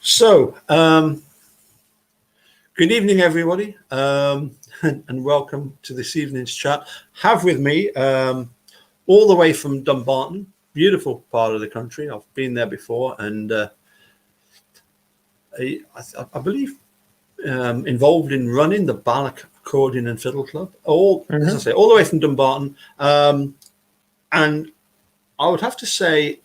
So, good evening, everybody, and welcome to this evening's chat. Have with me, all the way from Dumbarton, beautiful part of the country. I've been there before, and I believe involved in running the Ballock Accordion and Fiddle Club. As I say, all the way from Dumbarton, and I would have to say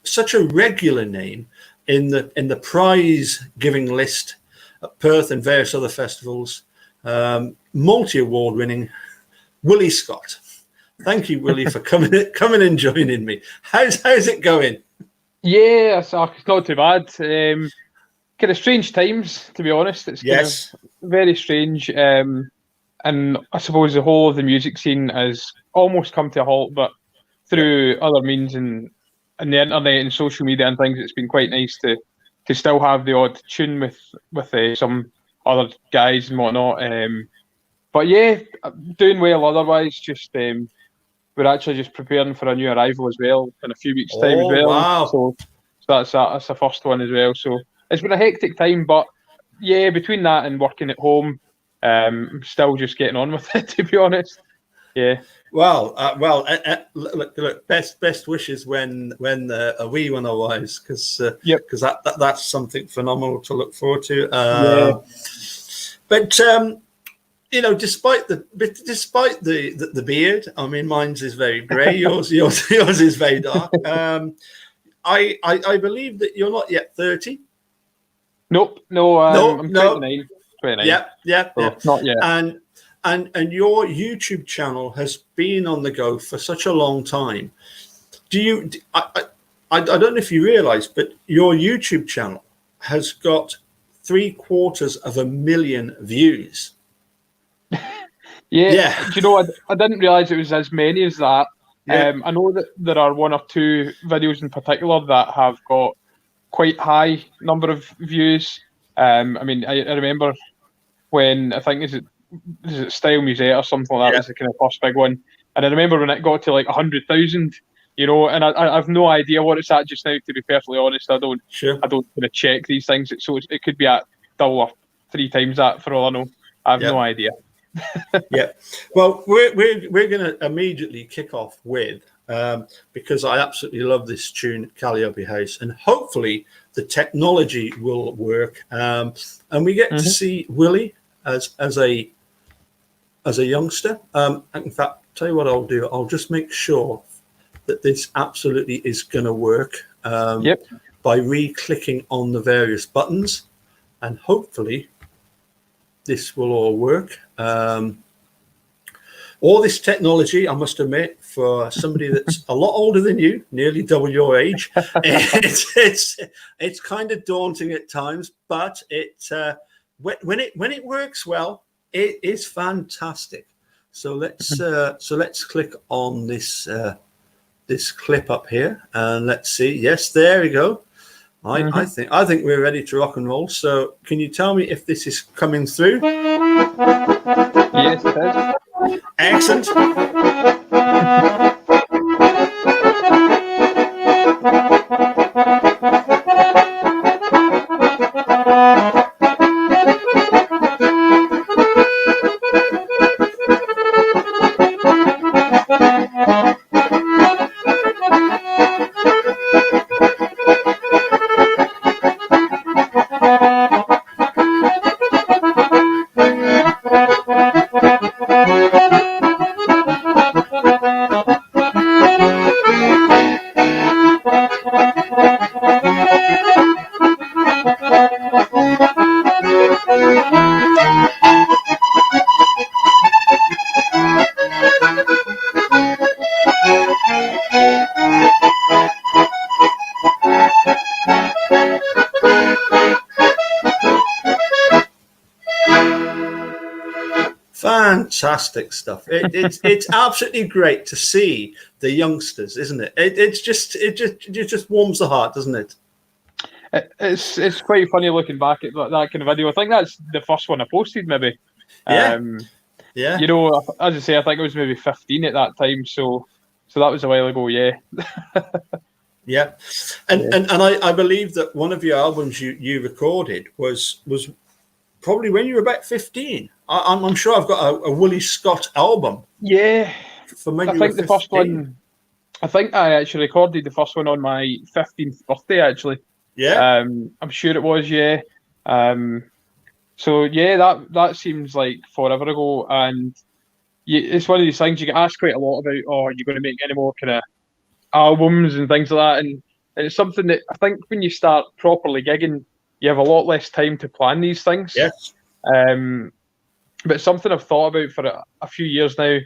such a regular name in the prize giving list at Perth and various other festivals. Multi-award winning Wullie Scott. Thank you, Wullie, for coming and joining me. How's it going? Yeah, it's not too bad. Kind of strange times, to be honest. It's kind of very strange. And I suppose the whole of the music scene has almost come to a halt, but through other means and the internet and social media and things, it's been quite nice to still have the odd tune with some other guys and whatnot. But yeah, doing well otherwise. Just we're actually just preparing for a new arrival as well in a few weeks' time as well. Wow. So that's the first one as well. So it's been a hectic time, but yeah, between that and working at home, I'm still just getting on with it, to be honest. Yeah. Well, look. Best wishes when a wee one arrives, because that's something phenomenal to look forward to. But despite the beard, I mean, mine's is very grey. Yours is very dark. I believe that you're not yet 30. Nope. No. I'm 29. 29. Yeah. Not yet. And your YouTube channel has been on the go for such a long time. I don't know if you realise, but your YouTube channel has got 750,000 views. Yeah. Do you know, I didn't realise it was as many as that. Yeah. I know that there are one or two videos in particular that have got quite high number of views. I mean, I remember when, I think, is it Style Musette or something like that, was the kind of first big one. And I remember when it got to like 100,000, and I've no idea what it's at just now, to be perfectly honest. I don't kind of check these things. So it could be at double or 3 times that, for all I know. I have no idea. Yeah. Well, we're going to immediately kick off with, because I absolutely love this tune at Calliope House, and hopefully the technology will work. And we get to see Wullie as a youngster. In fact, tell you what I'll do. I'll just make sure that this absolutely is going to work by re-clicking on the various buttons, and hopefully this will all work. All this technology, I must admit, for somebody that's a lot older than you, nearly double your age, it's kind of daunting at times, but when it works well, it is fantastic. So let's click on this clip up here, and let's see. Yes, there we go. I think we're ready to rock and roll. So can you tell me if this is coming through? Yes, it is. Excellent. Fantastic stuff. It's absolutely great to see the youngsters, isn't it? It just warms the heart, doesn't it? It's quite funny looking back at that kind of video. I think that's the first one I posted, maybe. Yeah. As I say, I think I was maybe 15 at that time, so that was a while ago. Yeah. Yeah, and I believe that one of your albums you recorded was probably when you were about 15. I'm sure I've got a Wullie Scott album. Yeah, from when I you were think the 15. first one. I think I actually recorded the first one on my 15th birthday. Actually, Yeah, I'm sure it was. Yeah. So yeah, that seems like forever ago, and it's one of these things you get asked quite a lot about. Oh, are you going to make any more kind of albums and things like that? And it's something that I think when you start properly gigging, you have a lot less time to plan these things. yes, But it's something I've thought about for a few years now,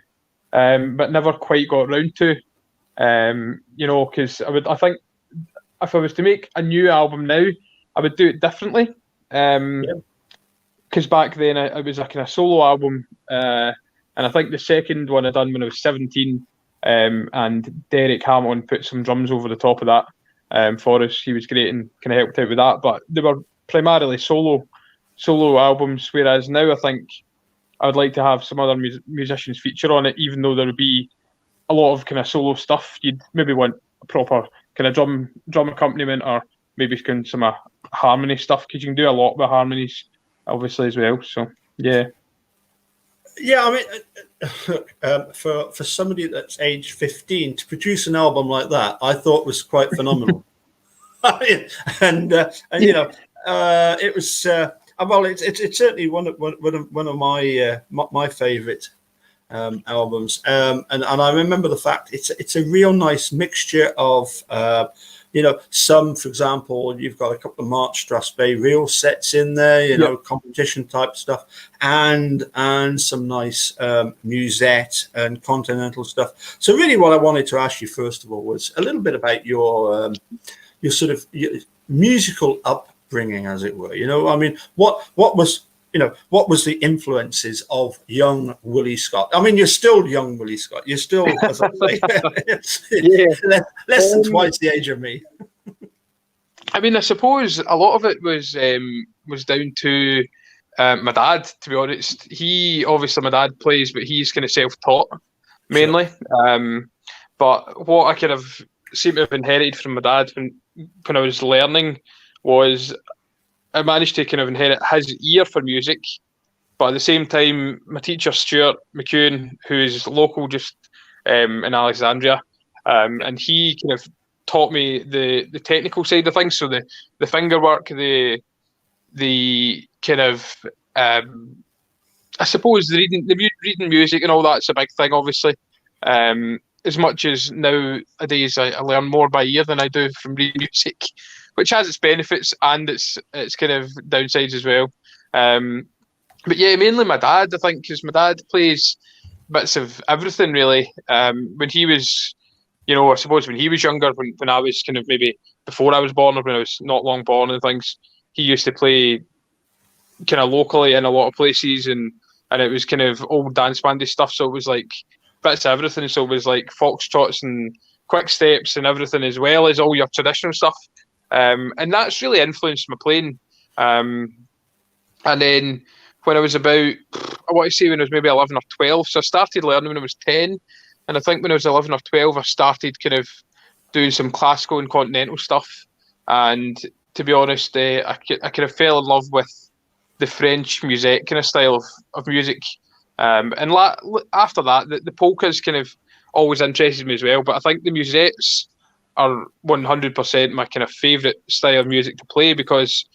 but never quite got around to. Because I think if I was to make a new album now, I would do it differently. Because back then it was a kind of solo album, and I think the second one I done when I was 17, and Derek Hamilton put some drums over the top of that for us. He was great and kind of helped out with that. But they were primarily solo albums, whereas now I think I would like to have some other musicians feature on it, even though there would be a lot of kind of solo stuff. You'd maybe want a proper kind of drum accompaniment, or maybe some harmony stuff, because you can do a lot with harmonies, obviously, as well. So yeah. Yeah, I mean, for somebody that's age 15 to produce an album like that, I thought was quite phenomenal. and you know, it was well, it's certainly one of my favourite albums. And I remember the fact it's a real nice mixture of some, for example, you've got a couple of Mark Strathspey reel sets in there, competition type stuff, and some nice musette and continental stuff. So really what I wanted to ask you first of all was a little bit about your sort of musical upbringing, as it were. I mean, what was the influences of young Wullie Scott? I mean, you're still young Wullie Scott. You're still, as I say, less than twice the age of me. I mean, I suppose a lot of it was down to my dad, to be honest. My dad plays, but he's kind of self-taught mainly. Sure. But what I kind of seem to have inherited from my dad when I was learning was I managed to kind of inherit his ear for music, but at the same time, my teacher Stuart McEwen, who is local just in Alexandria, and he kind of taught me the technical side of things, so the finger work, the kind of I suppose the reading music and all that's a big thing, obviously. As much as nowadays I learn more by ear than I do from reading music, which has its benefits and its kind of downsides as well. But yeah, mainly my dad, I think, because my dad plays bits of everything really. When he was, I suppose when he was younger, when I was kind of maybe before I was born or when I was not long born and things, he used to play kind of locally in a lot of places, and it was kind of old dance bandy stuff. So it was like bits of everything. So it was like foxtrots and quick steps and everything, as well as all your traditional stuff. And that's really influenced my playing. And then when I was about, I want to say when I was maybe 11 or 12, so I started learning when I was 10. And I think when I was 11 or 12, I started kind of doing some classical and continental stuff. And to be honest, I kind of fell in love with the French musette kind of style of music. And after that, the polkas kind of always interested me as well. But I think the musettes are 100% my kind of favourite style of music to play, because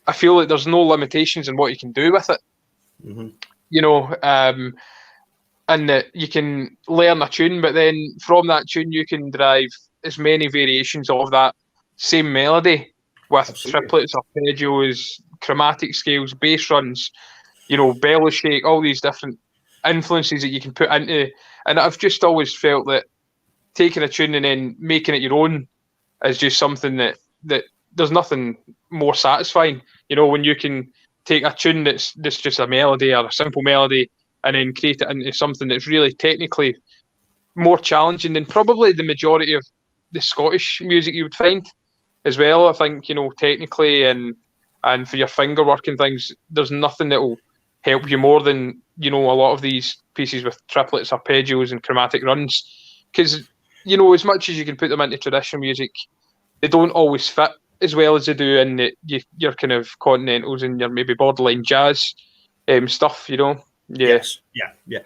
I feel like there's no limitations in what you can do with it. Mm-hmm. And that you can learn a tune, but then from that tune you can derive as many variations of that same melody with Absolutely. Triplets, arpeggios, chromatic scales, bass runs, bellow shake, all these different influences that you can put into. And I've just always felt that taking a tune and then making it your own is just something that there's nothing more satisfying. When you can take a tune that's just a melody or a simple melody and then create it into something that's really technically more challenging than probably the majority of the Scottish music you would find as well. I think, technically and for your finger work and things, there's nothing that will help you more than, a lot of these pieces with triplets, arpeggios and chromatic runs. Because you know, as much as you can put them into traditional music, they don't always fit as well as they do in your kind of continentals and your maybe borderline jazz stuff. You know. Yeah. Yes. Yeah.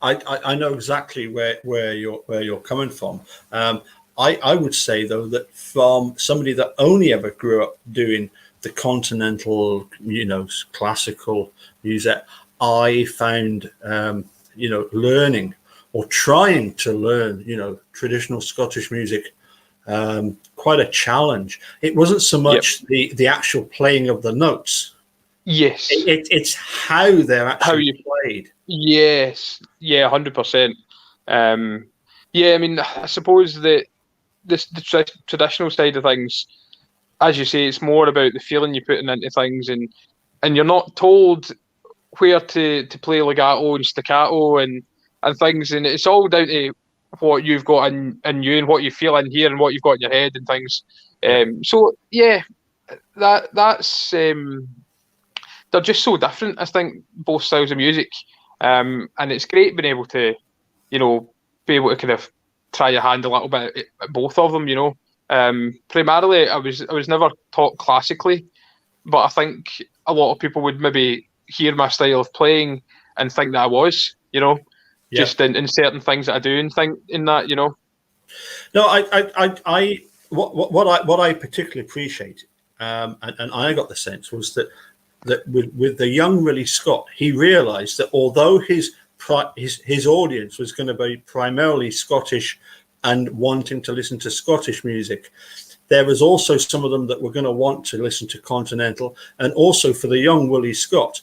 I know exactly where you're coming from. I would say though that from somebody that only ever grew up doing the continental, you know, classical music, I found learning or trying to learn, you know, traditional Scottish music quite a challenge. It wasn't so much the actual playing of the notes. Yes, it's how they're actually played. Yes, yeah, 100%. Yeah, I mean, I suppose the traditional side of things, as you say, it's more about the feeling you're putting into things, and you're not told where to play legato and staccato and things, and it's all down to what you've got in you and what you feel in here and what you've got in your head and things. So yeah, that's they're just so different. I think both styles of music, and it's great being able to, you know, be able to kind of try your hand a little bit at both of them. You know, primarily I was never taught classically, but I think a lot of people would maybe hear my style of playing and think that I was, you know, just in certain things that I do and think in that, you know. No, what I particularly appreciate, and I got the sense was that with the young Wullie Scott, he realised that although his audience was going to be primarily Scottish and wanting to listen to Scottish music, there was also some of them that were going to want to listen to continental, and also for the young Wullie Scott,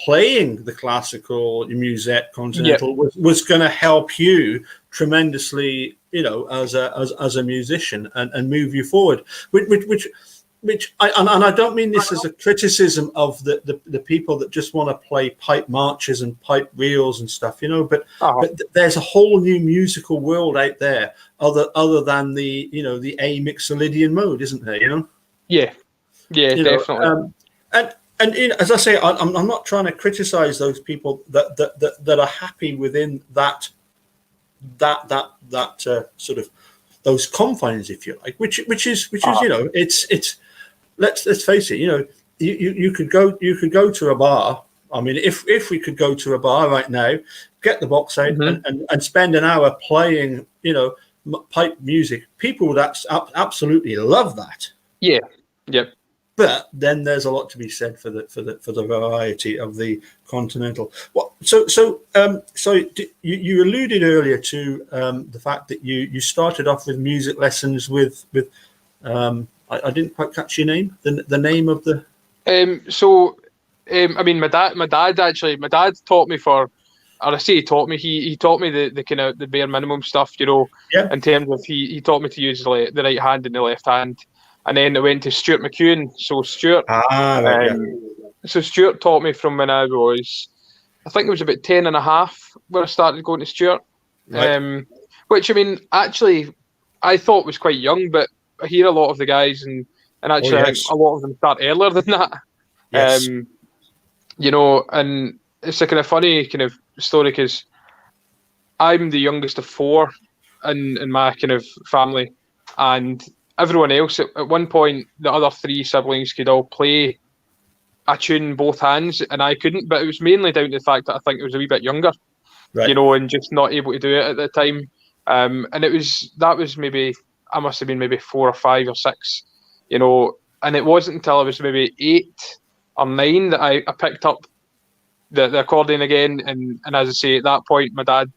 playing the classical music continental was going to help you tremendously, you know, as a musician and move you forward, which I don't mean this as a criticism of the people that just want to play pipe marches and pipe reels and stuff, you know, but there's a whole new musical world out there other than the, you know, the A Mixolydian mode, isn't there, you know? Yeah, definitely. And you know, as I say, I'm not trying to criticize those people that are happy within that sort of those confines, if you like, which is you know, it's let's face it, you know, you could go to a bar. I mean, if we could go to a bar right now, get the box out and spend an hour playing, you know, pipe music, people would absolutely love that. Yeah. Yep. But then there's a lot to be said for the variety of the continental. What? So you alluded earlier to the fact that you started off with music lessons with I didn't quite catch your name. The name of the. I mean, my dad taught me or I say he taught me. He taught me the kind of the bare minimum stuff, you know. Yeah. In terms of he taught me to use the right hand and the left hand. And then I went to Stuart McEwen. So Stuart, so Stuart taught me from when I was, I think it was about 10 and a half when I started going to Stuart. Right. Which I mean, actually, I thought was quite young, but I hear a lot of the guys, and actually, I think a lot of them start earlier than that. Yes. You know, and it's a kind of funny kind of story because I'm the youngest of four in my kind of family, and everyone else, at one point, the other three siblings could all play a tune both hands, and I couldn't. But it was mainly down to the fact that I think I was a wee bit younger, you know, and just not able to do it at the time. And that was maybe, I must have been maybe 4 or 5 or 6, you know. And it wasn't until I was maybe 8 or 9 that I picked up the accordion again. And as I say, at that point, my dad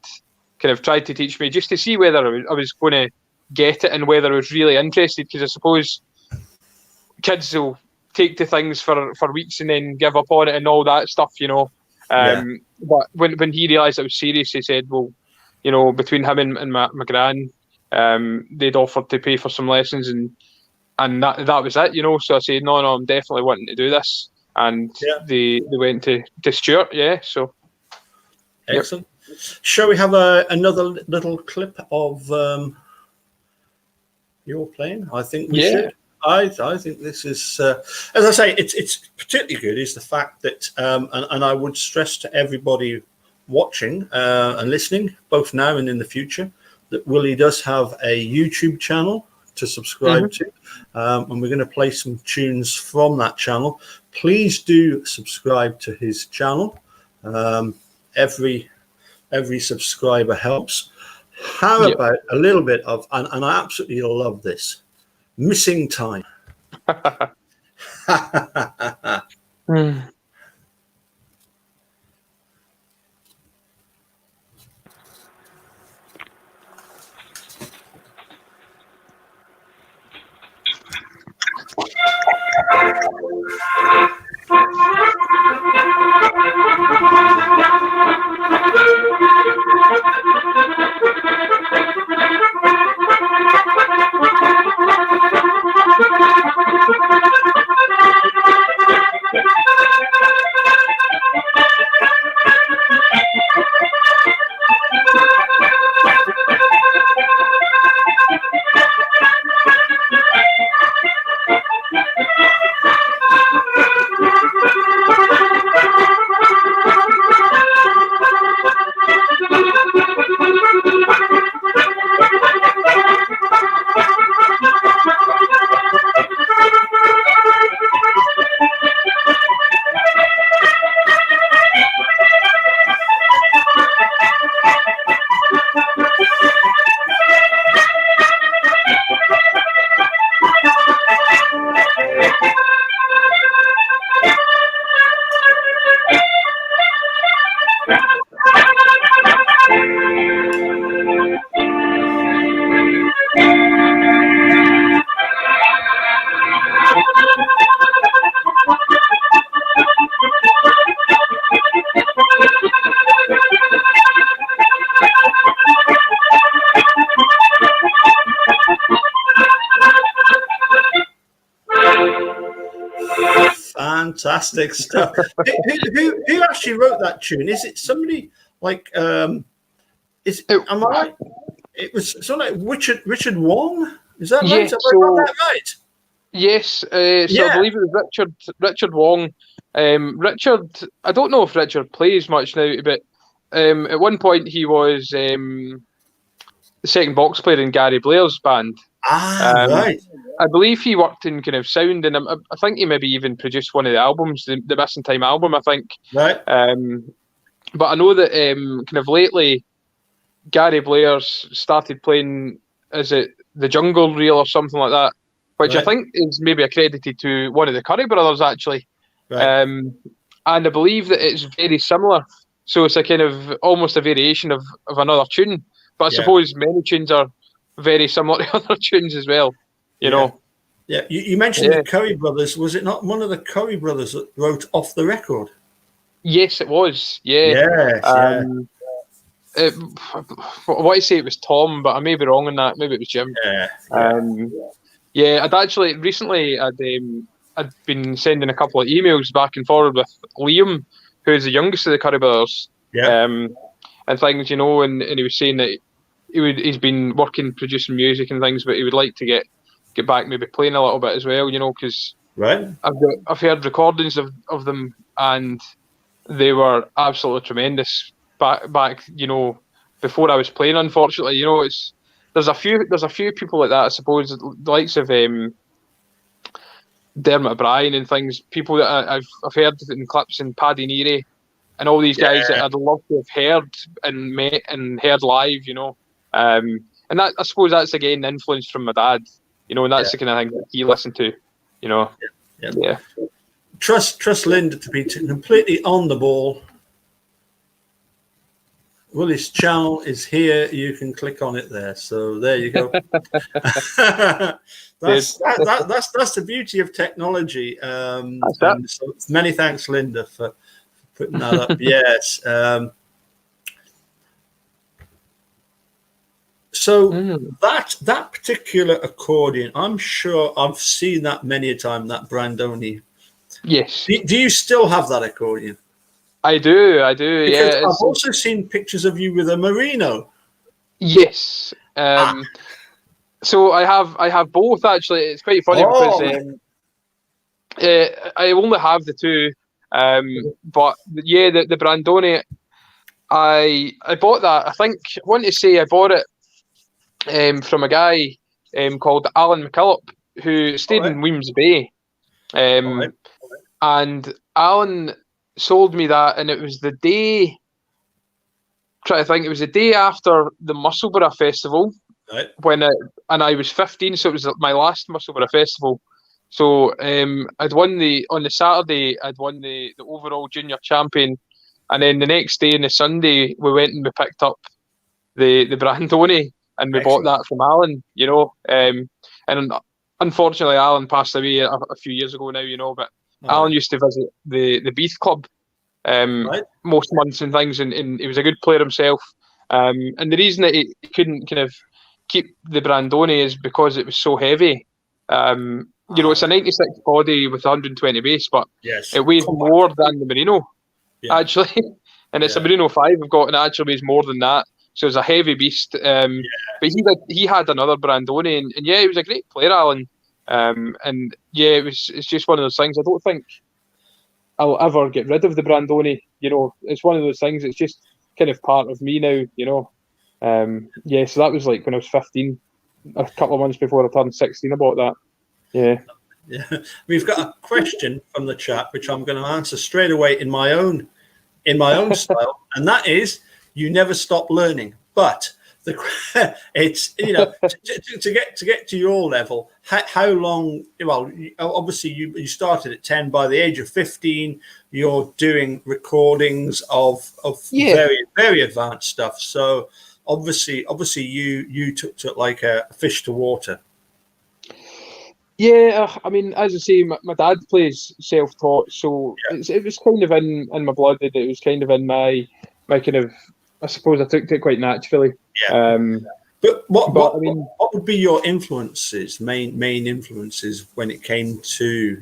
kind of tried to teach me just to see whether I was going to get it and whether I was really interested, because I suppose kids will take to things for weeks and then give up on it and all that stuff, you know. But when he realised I was serious, he said, well, you know, between him and my gran, they'd offered to pay for some lessons, and that was it, you know. So I said, no, I'm definitely wanting to do this, and they went to Stuart, so excellent. Shall we have another little clip of your playing? I think we should. I think this is, as I say, it's particularly good is the fact that, and I would stress to everybody watching and listening, both now and in the future, that Wullie does have a YouTube channel to subscribe to, and we're going to play some tunes from that channel. Please do subscribe to his channel. Every subscriber helps. How about a little bit of, and I absolutely love this, Missing Time. Fantastic stuff. Who actually wrote that tune? Is it somebody like am I right? It was sort of like Richard Wong. Is that right? Have I got that right? Yes. So I believe it was Richard Wong. Richard, I don't know if Richard plays much now, but at one point he was the second box player in Gary Blair's band. Right. I believe he worked in kind of sound, and I think he maybe even produced one of the albums, the Missing Time album, I think. Right. But I know that kind of lately, Gary Blair's started playing, is it the Jungle Reel or something like that, which I think is maybe accredited to one of the Curry brothers, actually. Right. And I believe that it's very similar. So it's a kind of almost a variation of another tune. But I suppose many tunes are very similar to other tunes as well, you know. Yeah, you mentioned the Curry brothers. Was it not one of the Curry brothers that wrote Off the Record? Yes, it was. Yeah. I want to say it was Tom, but I may be wrong on that. Maybe it was Jim. I'd actually recently I'd been sending a couple of emails back and forward with Liam, who's the youngest of the Curry brothers. And things, you know, and he was saying that he's been working producing music and things, but he would like to get back maybe playing a little bit as well, you know, because I've heard recordings of them and they were absolutely tremendous back you know, before I was playing. Unfortunately, you know, there's a few people like that, I suppose, the likes of Dermot O'Brien and things, people that I've heard in clips, and Paddy Neary and all these guys that I'd love to have heard and met and heard live, you know. And that, I suppose, that's again influence from my dad, you know, and that's the kind of thing that he listened to, you know. Trust Linda to be completely on the ball. Wullie's channel is here. You can click on it there. So there you go. That's the beauty of technology. And so many thanks, Linda, for putting that up. Yes. So that particular accordion, I'm sure I've seen that many a time, that Brandoni. Yes. Do you still have that accordion? I do. Because I've also seen pictures of you with a Merino. Yes. So I have both, actually. It's quite funny because I only have the two. But yeah, the Brandoni, I bought that. I think I want to say I bought it from a guy called Alan McKillop, who stayed in Weems Bay. And Alan sold me that, and it was the day. Trying to think, it was the day after the Musselburgh Festival, and I was 15, so it was my last Musselburgh Festival. So I'd won on the Saturday, I'd won the overall junior champion, and then the next day, on the Sunday, we went and we picked up the Brandoni, and we bought that from Alan, and unfortunately Alan passed away a few years ago now, but Alan used to visit the Beath Club most months and things, and he was a good player himself. And the reason that he couldn't kind of keep the Brandoni is because it was so heavy. It's a 96 body with 120 base, but it weighs more than the Merino, actually. And it's a Merino 5 I've got, and it actually weighs more than that. So it's a heavy beast. But he had another Brandoni, and he was a great player, Alan. It's just one of those things. I don't think I'll ever get rid of the Brandoni. It's one of those things. It's just kind of part of me now. So that was like when I was 15, a couple of months before I turned 16. I bought that. Yeah. We've got a question from the chat, which I'm going to answer straight away in my own style, and that is: you never stop learning. But it's to get to your level. How long? Well, obviously you started at 10. By the age of 15, you're doing recordings of very, very advanced stuff. So obviously you took to it like a fish to water. Yeah, I mean, as I say, my dad plays self-taught, so it was kind of in my blood. It was kind of in my kind of. I suppose I took to it quite naturally. Yeah. But what would be your influences, main influences when it came to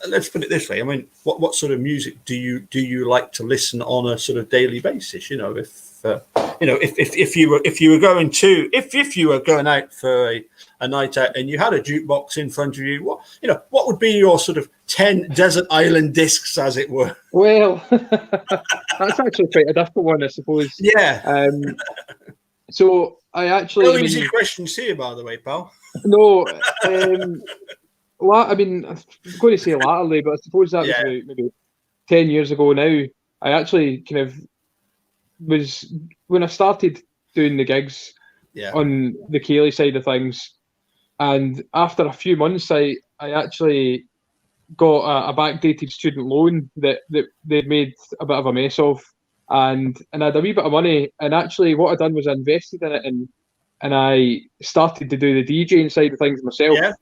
let's put it this way. I mean, what sort of music do you like to listen on a sort of daily basis? If you were going out for a night out and you had a jukebox in front of you, what would be your sort of 10 desert island discs, as it were? Well, that's actually quite a difficult one, I suppose. Yeah. So I actually. No easy questions here, by the way, pal. No. I mean, I'm going to say latterly, but I suppose that was about maybe 10 years ago now. I actually kind of was, when I started doing the gigs on the Cayley side of things, and after a few months, I actually got a backdated student loan that they'd made a bit of a mess of, and I had a wee bit of money, and actually what I'd done was I invested in it, and I started to do the DJing side of things myself. Yeah.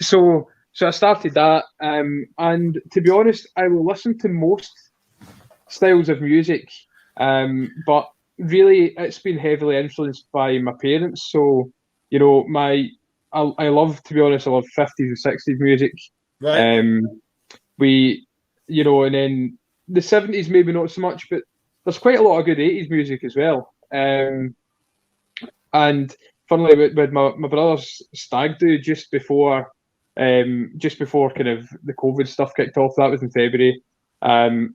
So I started that, and to be honest, I will listen to most styles of music, but really it's been heavily influenced by my parents. So I love, to be honest, I love 50s and 60s music. Right. And then the 70s maybe not so much, but there's quite a lot of good 80s music as well. And funnily, with my brother's stag do just before kind of the COVID stuff kicked off, that was in February, and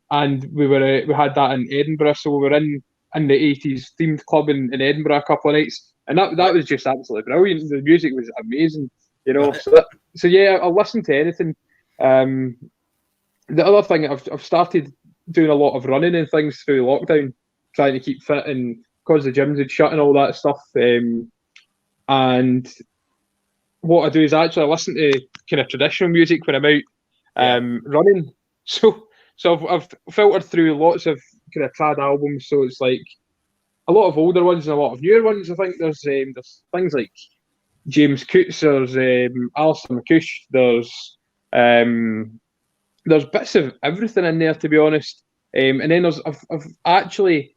we had that in Edinburgh, so we were in the 80s themed club in Edinburgh a couple of nights, and that was just absolutely brilliant. The music was amazing, So I'll listen to anything. The other thing, I've started doing a lot of running and things through lockdown, trying to keep fit, and because the gyms had shut and all that stuff. And what I do is actually I listen to kind of traditional music when I'm out running. So I've filtered through lots of kind of trad albums. So it's like a lot of older ones and a lot of newer ones. I think there's things like James Coots, there's Alison McCoush, there's bits of everything in there, to be honest. And then I've actually,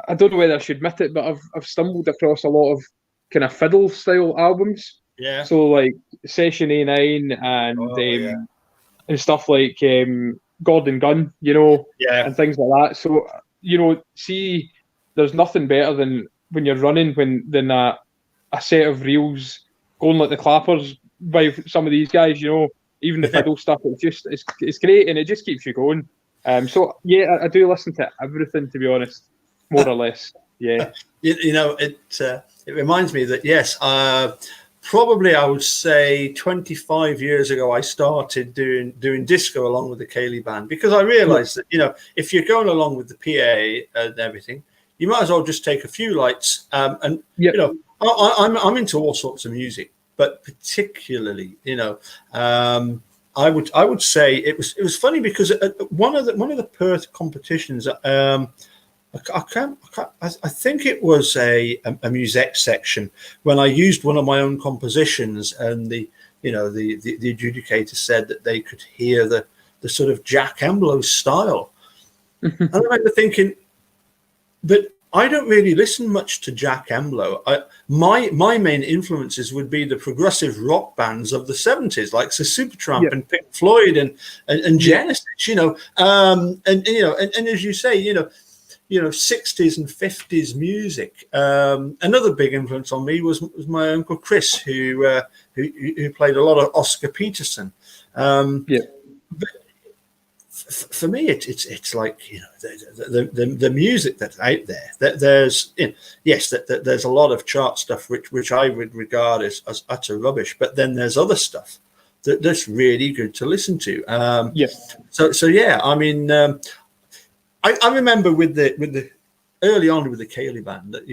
I don't know whether I should admit it, but I've stumbled across a lot of kind of fiddle style albums. Yeah. So like Session A9 and stuff like Gordon Gunn, and things like that. So see, there's nothing better than when you're running than a set of reels going like the clappers by some of these guys. Even the fiddle stuff. It's great, and it just keeps you going. So yeah, I do listen to everything, to be honest, more or less. Yeah. It reminds me that yes, probably I would say 25 years ago I started doing disco along with the Cayley band, because I realised that if you're going along with the PA and everything, you might as well just take a few lights. I'm into all sorts of music, but particularly I would say it was funny because at one of the Perth competitions. I think it was a music section when I used one of my own compositions, and the adjudicator said that they could hear the sort of Jack Emblow style. And I remember thinking that I don't really listen much to Jack Emblow. My main influences would be the progressive rock bands of the 70s, like Supertramp and Pink Floyd and Genesis. And as you say, 60s and 50s music. Another big influence on me was my uncle Chris, who played a lot of Oscar Peterson. But for me, it's like the music that's out there. That there's that there's a lot of chart stuff which I would regard as utter rubbish. But then there's other stuff that's really good to listen to. So yeah, I mean. I remember with the early on with the Cayley band that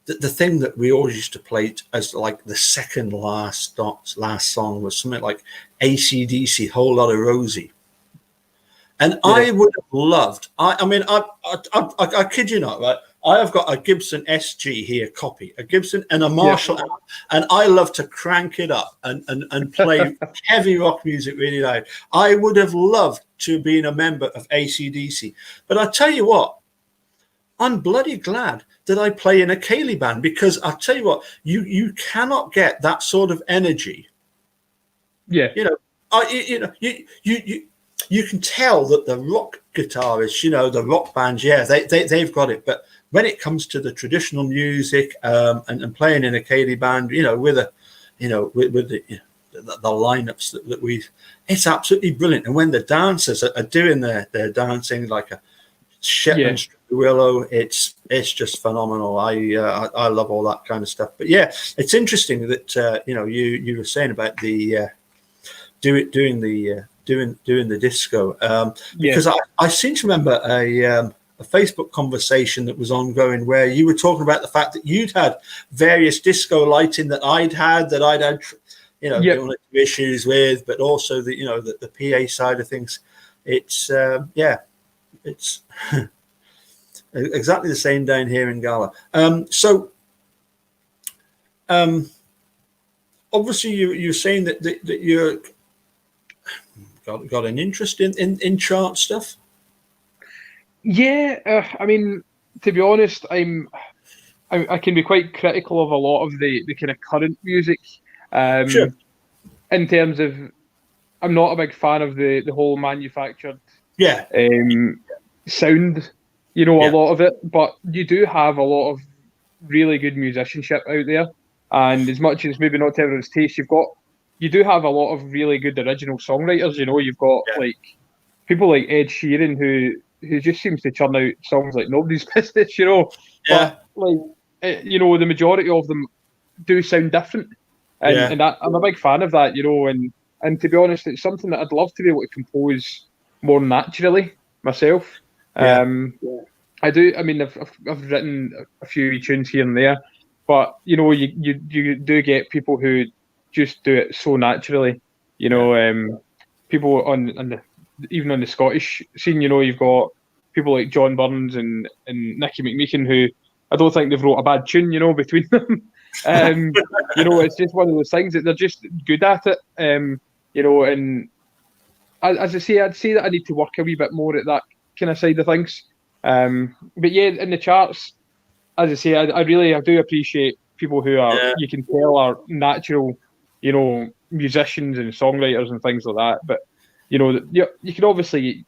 the thing that we always used to play as like the second last song was something like AC/DC, Whole Lot of Rosie, and I would have loved. I kid you not, right? I have got a Gibson SG here, copy, a Gibson and a Marshall amp, and I love to crank it up and play heavy rock music really loud. I would have loved to have been a member of AC/DC. But I tell you what, I'm bloody glad that I play in a Cayley band, because I tell you what, you cannot get that sort of energy. Yeah. You can tell that the rock guitarists, the rock bands, they've got it. But when it comes to the traditional music and playing in a Cayley band, with the lineups that it's absolutely brilliant. And when the dancers are doing their dancing like a Shetland willow, it's just phenomenal. I love all that kind of stuff. But yeah, it's interesting that you were saying about the doing the disco, because I seem to remember a Facebook conversation that was ongoing where you were talking about the fact that you'd had various disco lighting that I'd had issues with, but also the PA side of things. It's it's exactly the same down here in Gala. Obviously you're saying that you're got an interest in chart stuff. I mean, to be honest, I can be quite critical of a lot of the kind of current music. Sure. In terms of, I'm not a big fan of the whole manufactured sound, a lot of it. But you do have a lot of really good musicianship out there, and as much as maybe not to everyone's taste, you do have a lot of really good original songwriters. You've got like people like Ed Sheeran who just seems to churn out songs like nobody's business, But like the majority of them do sound different, and I'm a big fan of that, And to be honest, it's something that I'd love to be able to compose more naturally myself. I do. I mean, I've written a few tunes here and there, but you do get people who just do it so naturally. People even on the Scottish scene, you've got people like John Burns and Nicky McMeekin, who I don't think they've wrote a bad tune, between them. It's just one of those things that they're just good at it. And as I say, I'd say that I need to work a wee bit more at that kind of side of things. But yeah, in the charts, as I say, I do appreciate people who are, you can tell, are natural, musicians and songwriters and things like that. But you can obviously,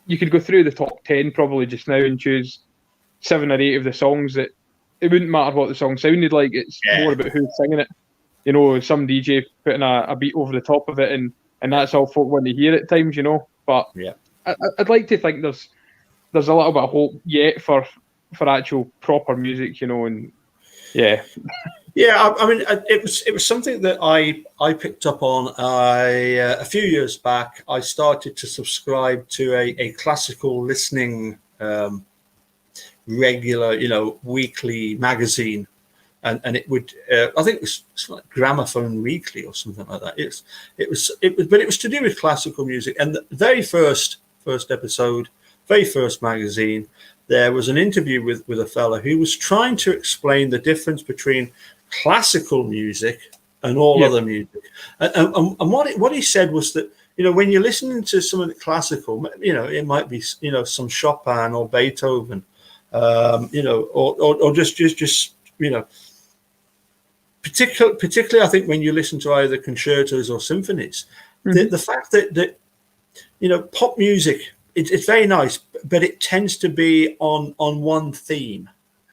you could go through the top 10 probably just now and choose 7 or 8 of the songs that it wouldn't matter what the song sounded like. It's more about who's singing it. Some DJ putting a beat over the top of it, and and that's all folk want to hear at times, you know. But Yeah. I'd like to think there's a little bit of hope yet for actual proper music, you know, and yeah. Yeah, I mean, it was something that I picked up on. A few years back, I started to subscribe to a classical listening regular, weekly magazine, and it would I think it's like Gramophone Weekly or something like that. But it was to do with classical music, and the very first episode, very first magazine, there was an interview with a fella who was trying to explain the difference between classical music and all other music, and what he said was that, when you're listening to something classical, it might be, some Chopin or Beethoven, or just particularly I think when you listen to either concertos or symphonies, the fact that pop music, it's very nice, but it tends to be on one theme.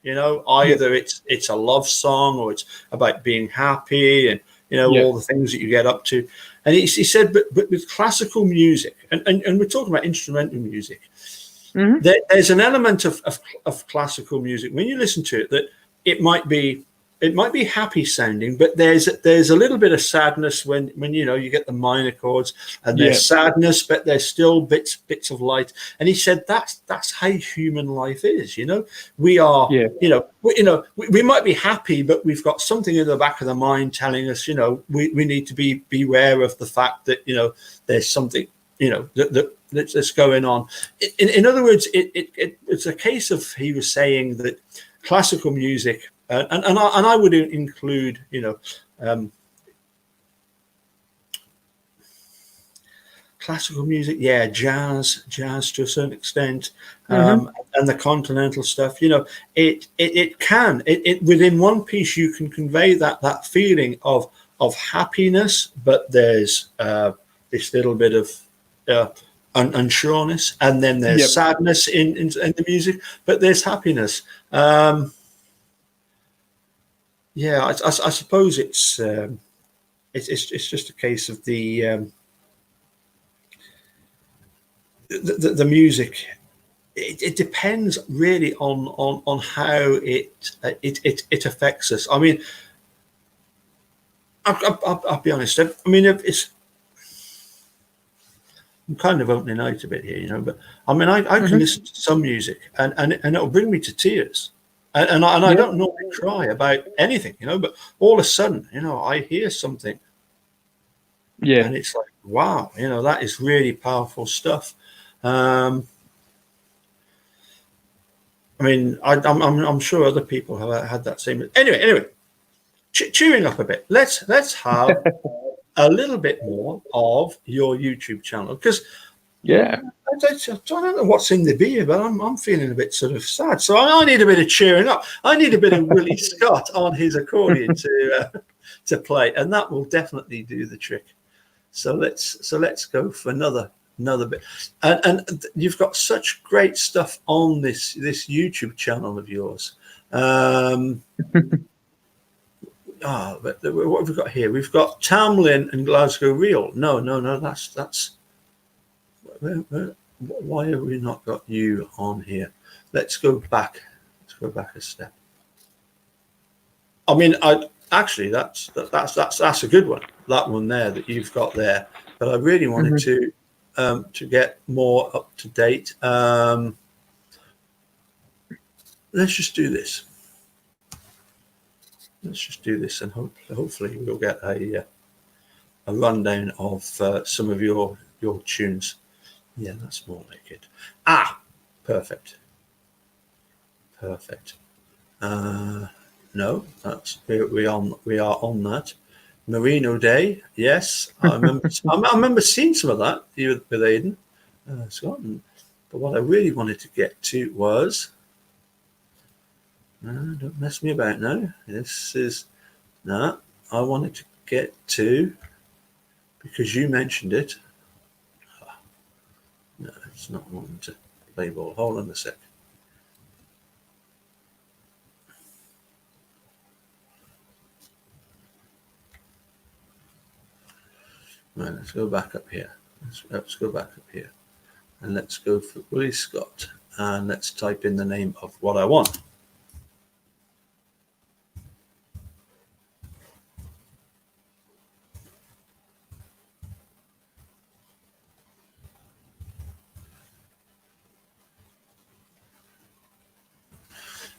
Either it's a love song, or it's about being happy, and all the things that you get up to. And he said, but with classical music, and we're talking about instrumental music, there's an element of classical music when you listen to it that it might be happy sounding, but there's a little bit of sadness when you get the minor chords, and there's sadness, but there's still bits of light. And he said that's how human life is. We are we might be happy, but we've got something in the back of the mind telling us we need to beware of the fact that there's something that's going on. In other words, it's a case of, he was saying that classical music, and I would include classical music, jazz to a certain extent, and the continental stuff. It can within one piece you can convey that feeling of happiness, but there's this little bit of unsureness, and then there's sadness in the music, but there's happiness. I suppose it's just a case of the music. It depends really on how it affects us. I mean, I'll be honest. I mean, I'm kind of opening out a bit here, but I mean, I can listen to some music and it'll bring me to tears. And I don't normally cry about anything, but all of a sudden, I hear something, and it's like, wow, that is really powerful stuff. I mean, I'm sure other people have had that same. Anyway, cheering up a bit. Let's have a little bit more of your YouTube channel, because I don't know what's in the beer, but I'm feeling a bit sort of sad. So I need a bit of cheering up. I need a bit of Wullie Scott on his accordion to play, and that will definitely do the trick. So let's go for another bit. And you've got such great stuff on this YouTube channel of yours. But what have we got here? We've got Tamlin and Glasgow Reel. No, that's. Why have we not got you on here? Let's go back. Let's go back a step. I mean, actually that's a good one. That one there that you've got there. But I really wanted to get more up to date. Let's just do this. And hopefully we'll get a rundown of some of your tunes. Yeah, that's more like it. Perfect. No, that's we are on that. Merino Day, yes, I remember. I remember seeing some of that with Aidan Scott. But what I really wanted to get to was, don't mess me about now. I wanted to get to, because you mentioned it. No, it's not wanting to play ball. Hold on a sec. Right, let's go back up here. Let's go back up here. And let's go for Wullie Scott. And let's type in the name of what I want.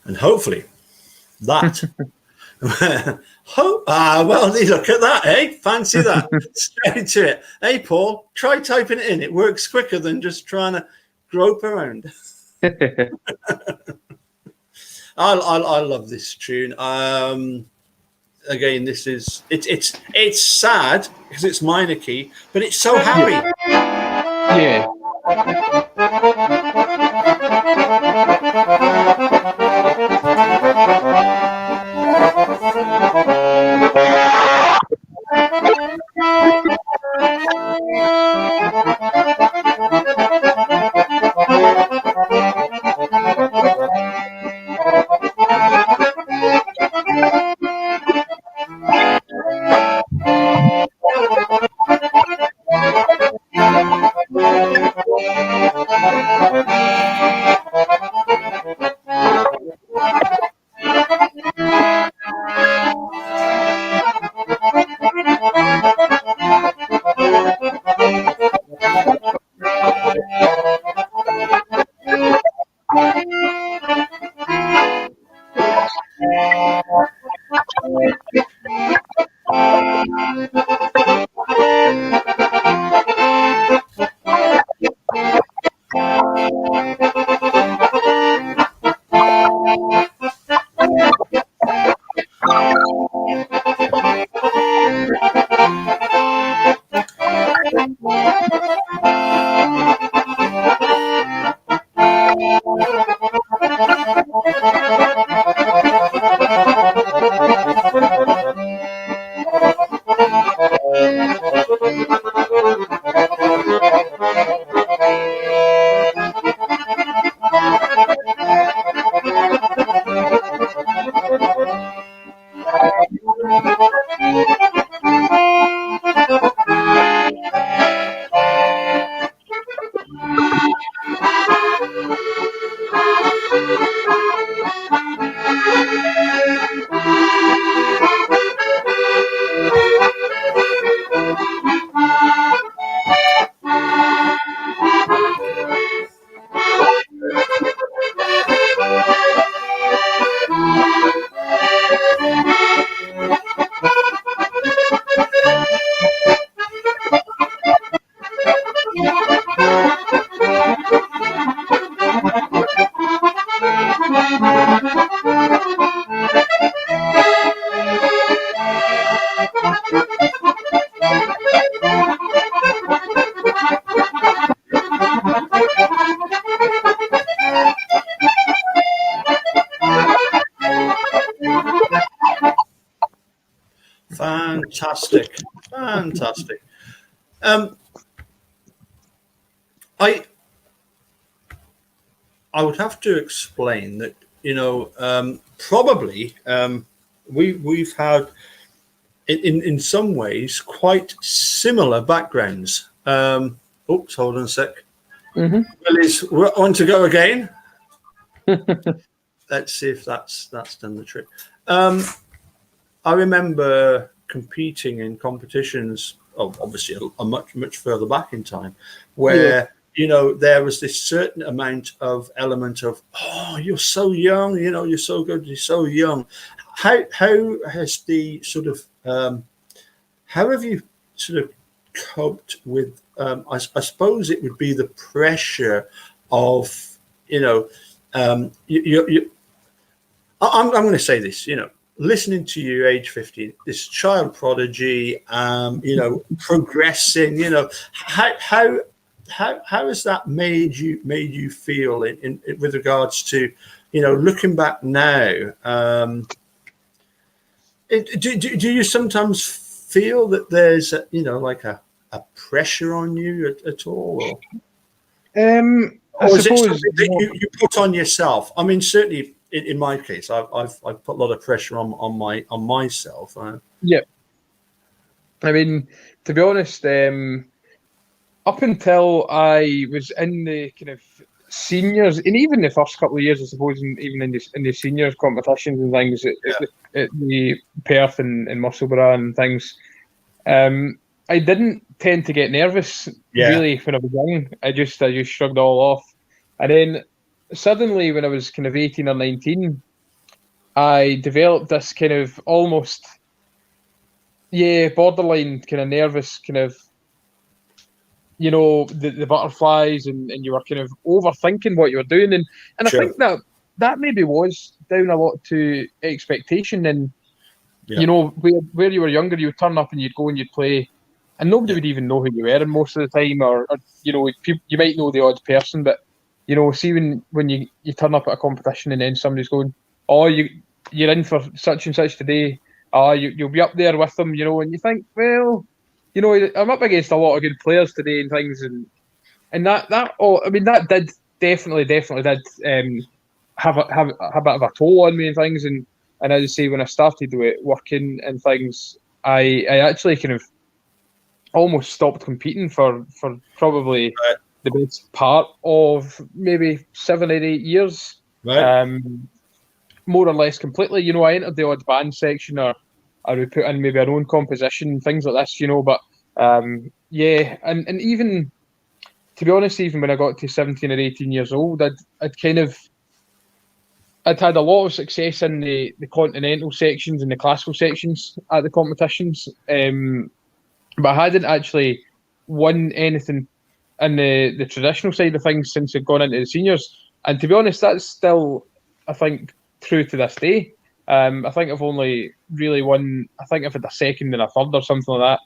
And hopefully that well, look at that, eh? Fancy that. Straight to it. Hey, Paul, try typing it in. It works quicker than just trying to grope around. I love this tune. Again, this is it's sad because it's minor key, but it's so happy. Yeah. Fantastic. I would have to explain that, probably we've had in some ways quite similar backgrounds. Oops, hold on a sec. Mm-hmm. We're on to go again. Let's see if that's done the trick. I remember competing in competitions, obviously a much further back in time, where there was this certain amount of element of, oh, you're so young, you're so good, you're so young. How has the sort of how have you sort of coped with? I suppose it would be the pressure of I'm going to say this, listening to you, age 15, this child prodigy, progressing, how has that made you feel in with regards to, looking back now? Do you sometimes feel that there's like a pressure on you at all? Or is it something that you put on yourself? I mean, certainly in my case, I've put a lot of pressure on myself. Yeah. I mean, to be honest, up until I was in the kind of seniors, and even the first couple of years, I suppose, and even in the seniors competitions and things at the Perth and Musselburgh and things, I didn't tend to get nervous really when I was young. I just shrugged it all off, and then suddenly when I was kind of 18 or 19, I developed this kind of almost borderline kind of nervous kind of, you know, the butterflies, and you were kind of overthinking what you were doing, and I think that maybe was down a lot to expectation, and you know, where you were younger, you would turn up and you'd go and you'd play, and nobody would even know who you were most of the time, or you know, you might know the odd person, but you know, see when you turn up at a competition and then somebody's going, oh, you're in for such and such today, you'll be up there with them, you know, and you think, well, you know, I'm up against a lot of good players today and things, and that I mean, that did definitely did have a bit of a toll on me and things, and as I say, when I started working and things, I actually kind of almost stopped competing for probably the best part of maybe 7 or 8 years, more or less completely. You know, I entered the odd band section, or I would put in maybe our own composition, things like this, you know, but and even, to be honest, even when I got to 17 or 18 years old, I'd had a lot of success in the continental sections and the classical sections at the competitions, but I hadn't actually won anything in the traditional side of things since I'd gone into the seniors. And to be honest, that's still, I think, true to this day. I think I've only really won, I think I've had a second and a third or something like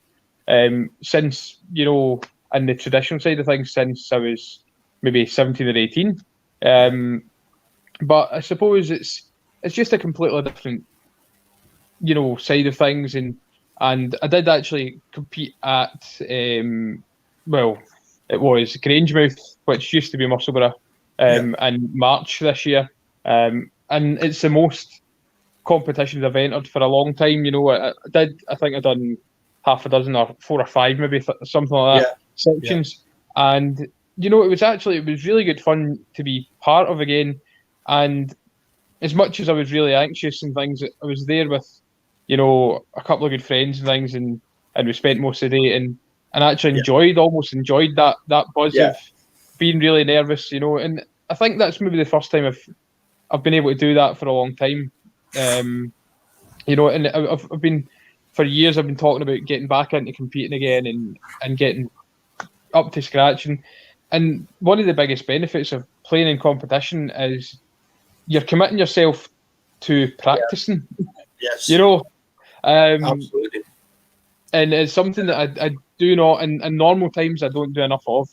that, since, you know, in the traditional side of things, since I was maybe 17 or 18. But I suppose it's just a completely different, you know, side of things, and I did actually compete at well, it was Grangemouth, which used to be Musselburgh, in March this year, and it's the most competitions I've entered for a long time. You know, I think I've done half a dozen or 4 or 5, maybe something like that, sections, and you know, it was really good fun to be part of again. And as much as I was really anxious and things, I was there with, you know, a couple of good friends and things, and we spent most of the day, and actually almost enjoyed that buzz of being really nervous, you know. And I think that's maybe the first time I've been able to do that for a long time. You know, and I've been, for years, I've been talking about getting back into competing again and getting up to scratch. And one of the biggest benefits of playing in competition is you're committing yourself to practicing. Yes. You know, absolutely. And it's something that I do not, in normal times, I don't do enough of.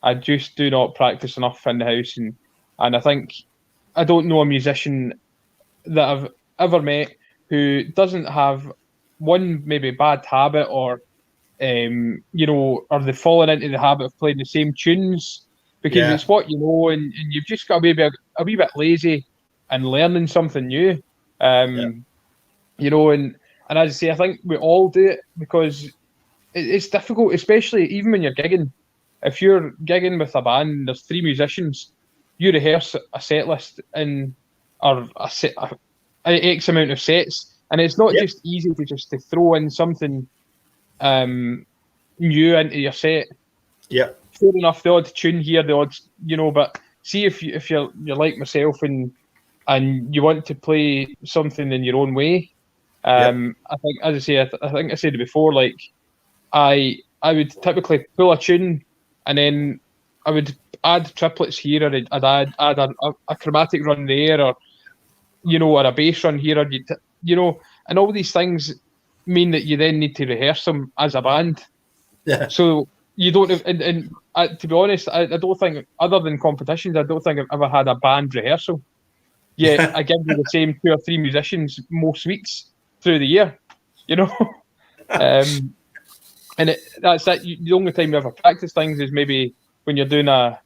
I just do not practice enough in the house, and I think I don't know a musician that I've ever met who doesn't have one maybe bad habit, or you know, or they've fallen into the habit of playing the same tunes because it's what you know, and you've just got to be a wee bit lazy and learning something new. You know, and as I say, I think we all do it because it's difficult, especially even when you're gigging. If you're gigging with a band, there's 3 musicians, you rehearse a set list or a X amount of sets, and it's not just easy to throw in something new into your set. Yeah, fair enough, the odd tune here, the odd, you know, but see if you're like myself and you want to play something in your own way. I think, as I say, I think I said it before, like I would typically pull a tune and then I would add triplets here, or I'd add a chromatic run there, or you know, or a bass run here, or you know, and all these things mean that you then need to rehearse them as a band. Yeah. So you don't have, and to be honest, I don't think, other than competitions, I don't think I've ever had a band rehearsal. Yeah, I give you the same 2 or 3 musicians most weeks through the year, you know. And that's it. The only time you ever practice things is maybe when you're doing a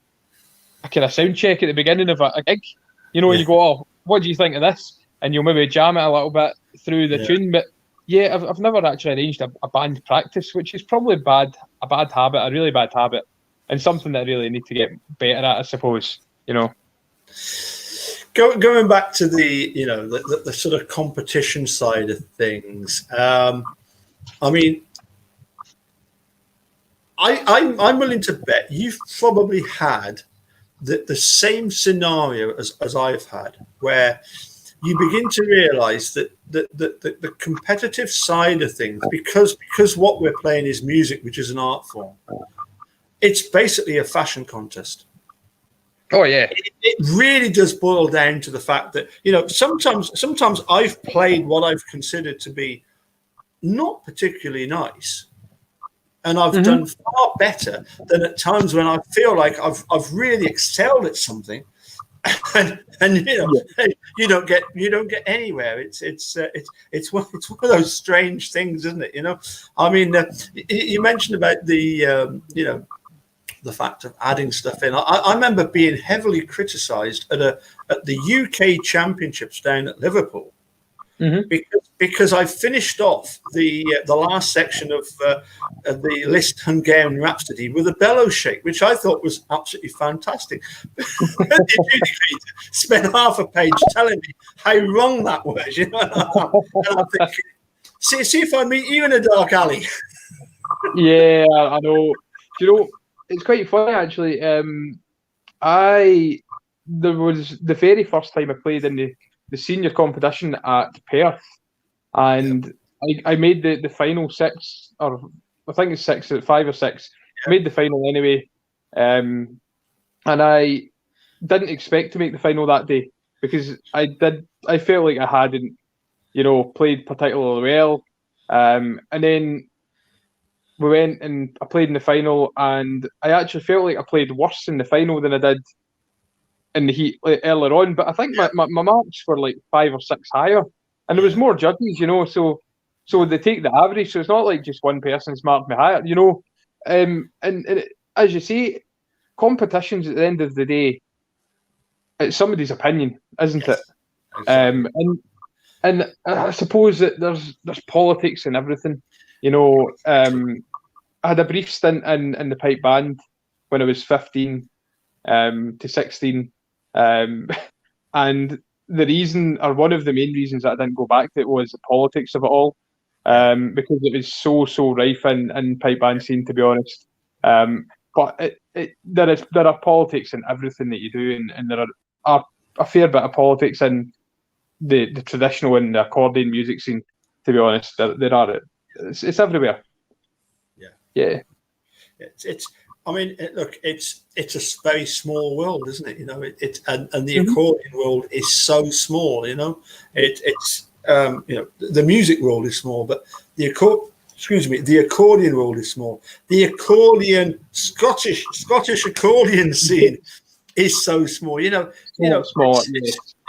kind of sound check at the beginning of a gig, you know, and you go, oh, what do you think of this? And you'll maybe jam it a little bit through the tune, but Yeah, I've never actually arranged a band practice, which is probably a bad habit, a really bad habit, and something that I really need to get better at, I suppose. Going back to the sort of competition side of things. I mean, I'm willing to bet you've probably had the same scenario as I've had, where you begin to realize that the competitive side of things, because what we're playing is music, which is an art form, it's basically a fashion contest. Oh yeah, it really does boil down to the fact that sometimes I've played what I've considered to be not particularly nice, and I've done far better than at times when I feel like I've really excelled at something, and you don't get anywhere. It's one of those strange things, isn't it? I mean, you mentioned about the fact of adding stuff in. I remember being heavily criticised at the UK Championships down at Liverpool, because I finished off the last section of the Liszt Hungarian Rhapsody with a bellow shake, which I thought was absolutely fantastic. The adjudicator spent half a page telling me how wrong that was, and I'm thinking, see if I meet you in a dark alley. Yeah, I know. It's quite funny actually. There was the very first time I played in the senior competition at Perth, and I made the final six, or I think it's 5 or 6. I made the final anyway, and I didn't expect to make the final that day because I felt like I hadn't, played particularly well, and then we went and I played in the final, and I actually felt like I played worse in the final than I did in the heat earlier on. But I think my marks were like 5 or 6 higher, and there was more judges, so they take the average. So it's not like just one person's marked me higher, and as you say, competitions at the end of the day, it's somebody's opinion, isn't it? Exactly. And I suppose that there's politics and everything, I had a brief stint in the pipe band when I was 15 to 16. And the reason, or one of the main reasons that I didn't go back to it, was the politics of it all, because it was so rife in pipe band scene, to be honest. But there are politics in everything that you do, and there are a fair bit of politics in the traditional and the accordion music scene, to be honest. There are. It's everywhere. Yeah. I mean, look, it's a very small world, isn't it? And the accordion world is so small. It's the music world is small, but the accordion world is small. The Scottish accordion scene is so small. Small.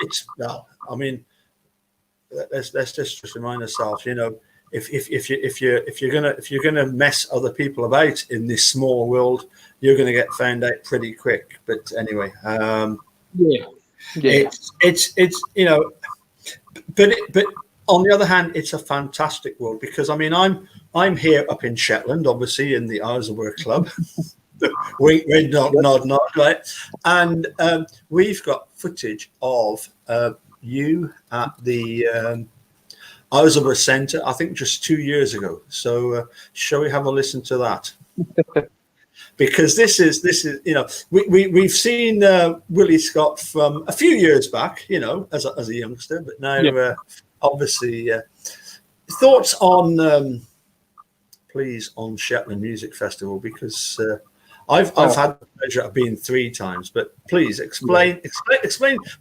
It's well, I mean, let's just remind ourselves, if you're gonna mess other people about in this small world, you're gonna get found out pretty quick. But anyway, it's but on the other hand, it's a fantastic world, because I mean I'm here up in Shetland, obviously in the Isleworth Club. Wink, nod, right? And we've got footage of you at the Isleworth Centre, I think just 2 years ago. So shall we have a listen to that? Because this is we've seen Wullie Scott from a few years back, as a youngster, but now obviously thoughts on please on Shetland Music Festival, because I've had the pleasure of being 3 times, but please explain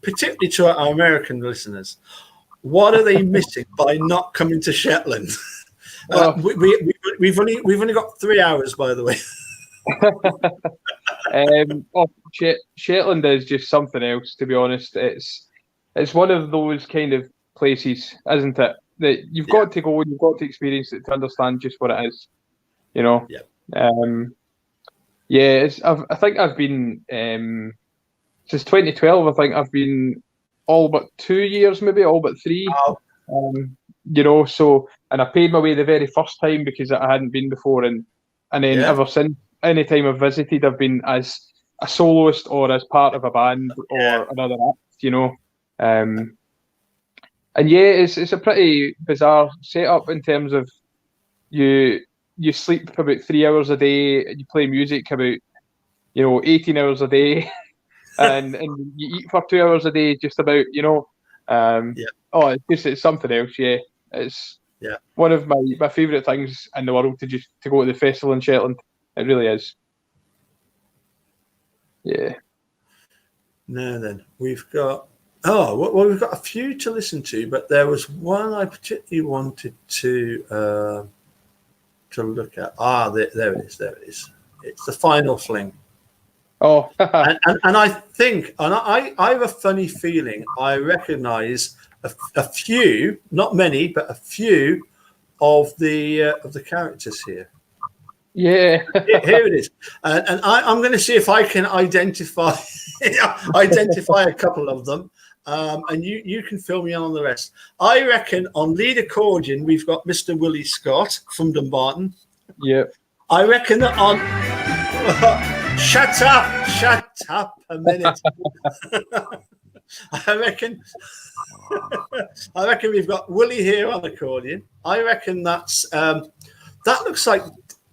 particularly to our American listeners, what are they missing by not coming to Shetland? We've only got 3 hours, by the way. Shetland is just something else, to be honest. It's one of those kind of places, isn't it, that you've got to go and you've got to experience it to understand just what it is, I think I've been since 2012. I think I've been all but 2 years, maybe all but 3. Wow. So and I paid my way the very first time because I hadn't been before, and then ever since, any time I've visited, I've been as a soloist or as part of a band or another act, and it's a pretty bizarre setup in terms of you sleep for about 3 hours a day, and you play music about 18 hours a day, and you eat for 2 hours a day, just about. Oh, it's something else. Yeah, it's one of my favourite things in the world to go to the festival in Shetland. It really is. Yeah. Now then, we've got we've got a few to listen to, but there was one I particularly wanted to look at. There it is. It's The Final Fling. Oh, and I think, and I have a funny feeling I recognise a few, not many, but a few of the characters here. Yeah, here it is, and I'm going to see if I can identify a couple of them, and you can fill me in on the rest. I reckon on lead accordion we've got Mr. Wullie Scott from Dumbarton. Yeah, I reckon that on shut up a minute. I reckon we've got Wullie here on accordion. I reckon that's that looks like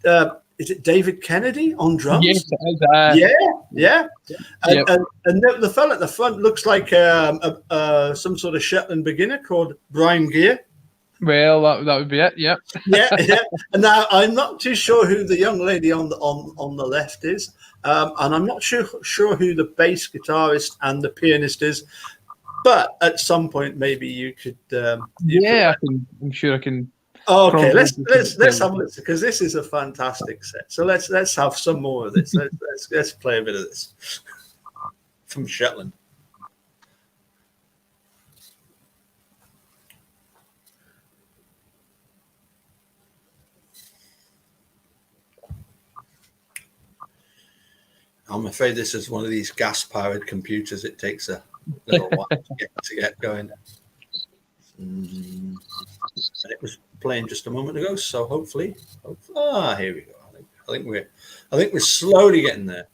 is it David Kennedy on drums? Yes, it is, yeah. And the fella at the front looks like some sort of Shetland beginner called Brian Gear. Well, that would be it. Yeah. yeah. And now I'm not too sure who the young lady on the left is, and I'm not sure who the bass guitarist and the pianist is. But at some point, maybe you could. I'm sure I can. Okay, let's have a listen, because this is a fantastic set. So let's have some more of this. Let's play a bit of this from Shetland. I'm afraid this is one of these gas-powered computers. It takes a little while to get going. And it was playing just a moment ago, so hopefully here we go. I think we're slowly getting there.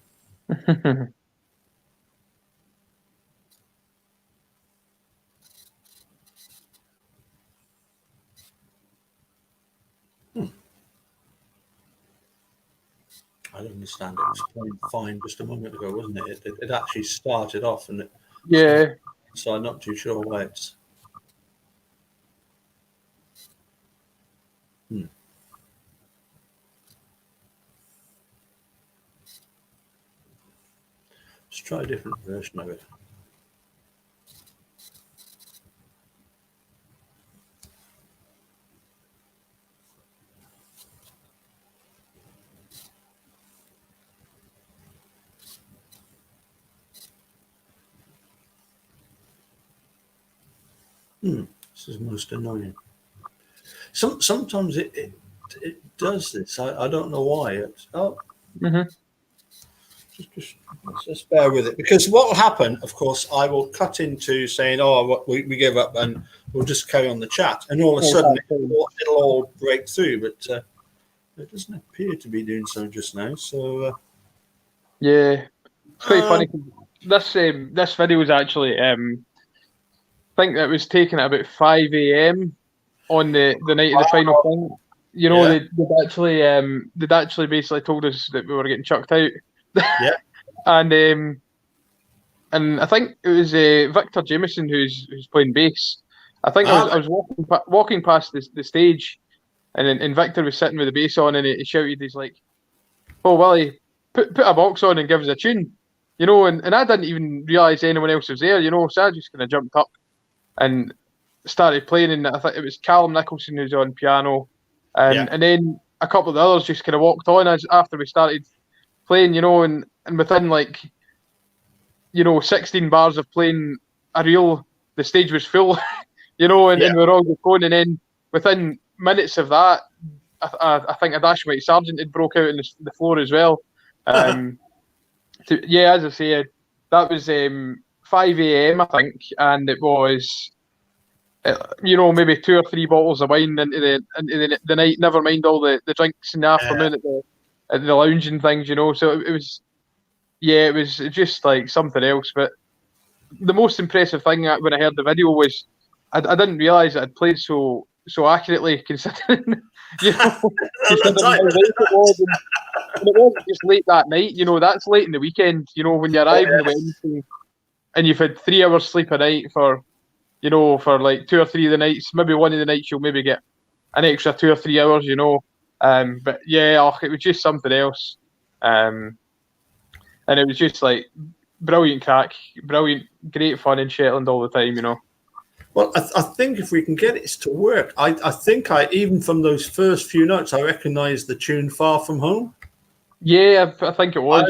I don't understand. It was playing fine just a moment ago, wasn't it? It actually started off, and so I'm not too sure why it's. Let's try a different version of it. This is most annoying. Sometimes it does this. I don't know why. Just bear with it, because what will happen, of course, I will cut into saying, we give up, and we'll just carry on the chat, and all of a sudden it'll all break through, but it doesn't appear to be doing so just now. So it's quite funny. This video was actually I think that was taken at about 5 a.m. on the night of the final thing. They'd actually basically told us that we were getting chucked out. Yeah. And I think it was Victor Jameson who's playing bass. I think I was walking past the stage, and Victor was sitting with the bass on, and he shouted, he's like, "Oh, Wullie, put a box on and give us a tune," and I didn't even realise anyone else was there, so I just kind of jumped up and started playing, and I think it was Callum Nicholson who's on piano, and then a couple of the others just kind of walked on after we started playing, and within 16 bars of playing the stage was full, and we're all going, and then within minutes of that, I think a Dash White Sergeant had broke out on the floor as well. As I say, that was 5 a.m. I think, and it was maybe 2 or 3 bottles of wine into the night. Never mind all the drinks in the afternoon at the lounge and things. So it was just like something else. But the most impressive thing when I heard the video was I didn't realise it had played so accurately, considering considering how late it was. And it wasn't just late that night. That's late in the weekend. When you arrive on the Wednesday and you've had 3 hours sleep a night for like 2 or 3 of the nights. Maybe one of the nights you'll maybe get an extra 2 or 3 hours. But yeah, it was just something else. And it was just like brilliant crack, brilliant, great fun in Shetland all the time. Well, I think if we can get it to work, I think even from those first few notes, I recognised the tune "Far From Home." Yeah, I think it was.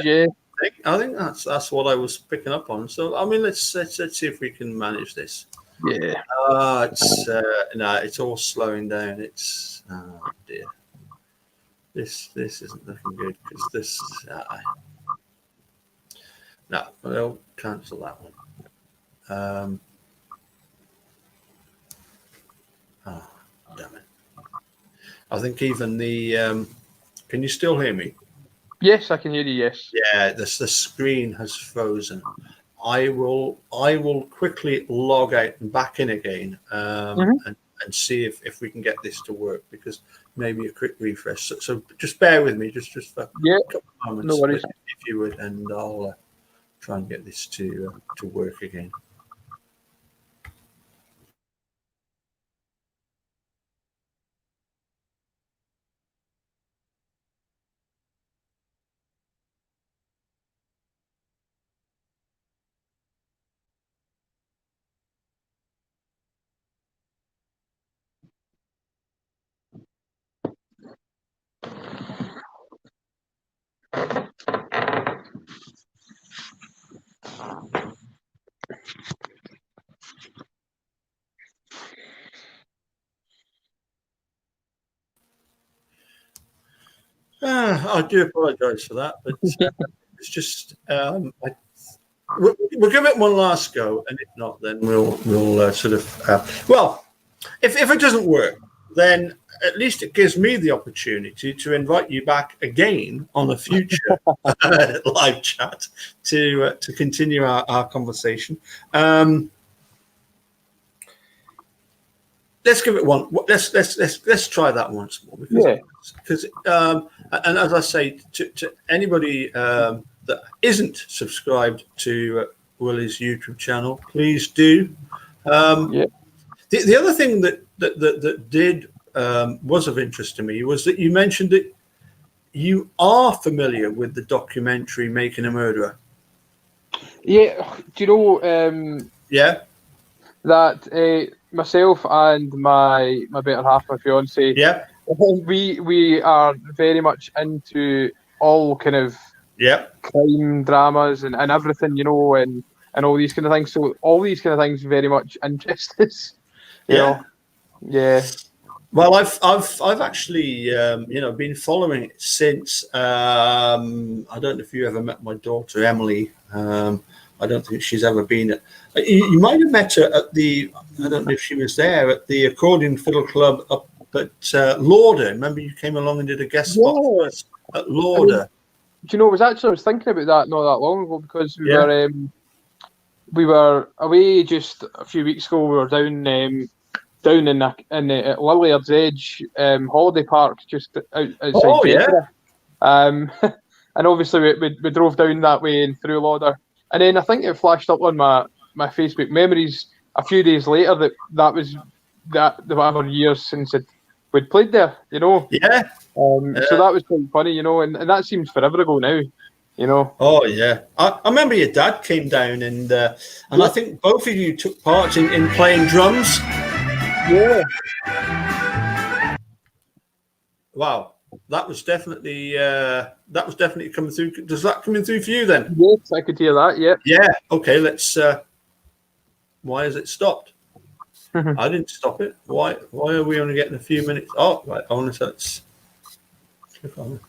I think that's what I was picking up on. So I mean, let's see if we can manage this. Yeah. It's all slowing down. It's dear. This isn't looking good because this. No, we'll cancel that one. Damn it. I think even the... can you still hear me? Yes, I can hear you, yes. Yeah, the screen has frozen. I will quickly log out and back in again and see if we can get this to work, because maybe a quick refresh. So just bear with me, just for a couple of moments, no worries. if you would, and I'll try and get this to work again. I do apologise for that, but it's just we'll give it one last go, and if not, then we'll sort of well, if it doesn't work, then at least it gives me the opportunity to invite you back again on a future live chat to continue our conversation. Let's give it one. Let's try that once more, because and as I say to anybody that isn't subscribed to Wullie's YouTube channel, please do. The other thing that did was of interest to me was that you mentioned that you are familiar with the documentary Making a Murderer. Yeah, do you know? That myself and my better half, my fiance, we are very much into all kind of crime dramas and everything, and all these kind of things. So all these kind of things very much interest us. You know? Well, I've actually been following it since. I don't know if you ever met my daughter Emily. I don't think she's ever been at. You might have met her at the. I don't know if she was there at the Accordion Fiddle Club up at Lauder. Remember, you came along and did a guest spot for us at Lauder. Do you know? I was thinking about that not that long ago, because we were away just a few weeks ago. We were down in Lilliard's Edge holiday park just outside Peterborough. And obviously we drove down that way and through Lauder. And then I think it flashed up on my Facebook memories a few days later that was whatever years since we'd played there, So that was quite funny, and that seems forever ago now, Oh yeah, I remember your dad came down and I think both of you took part in playing drums. Yeah. Wow. That was definitely coming through. Does that come in through for you then? Yes, I could hear that. Yeah. Yeah. Okay. Let's. Why has it stopped? I didn't stop it. Why are we only getting a few minutes? Oh, right. Let's click on it.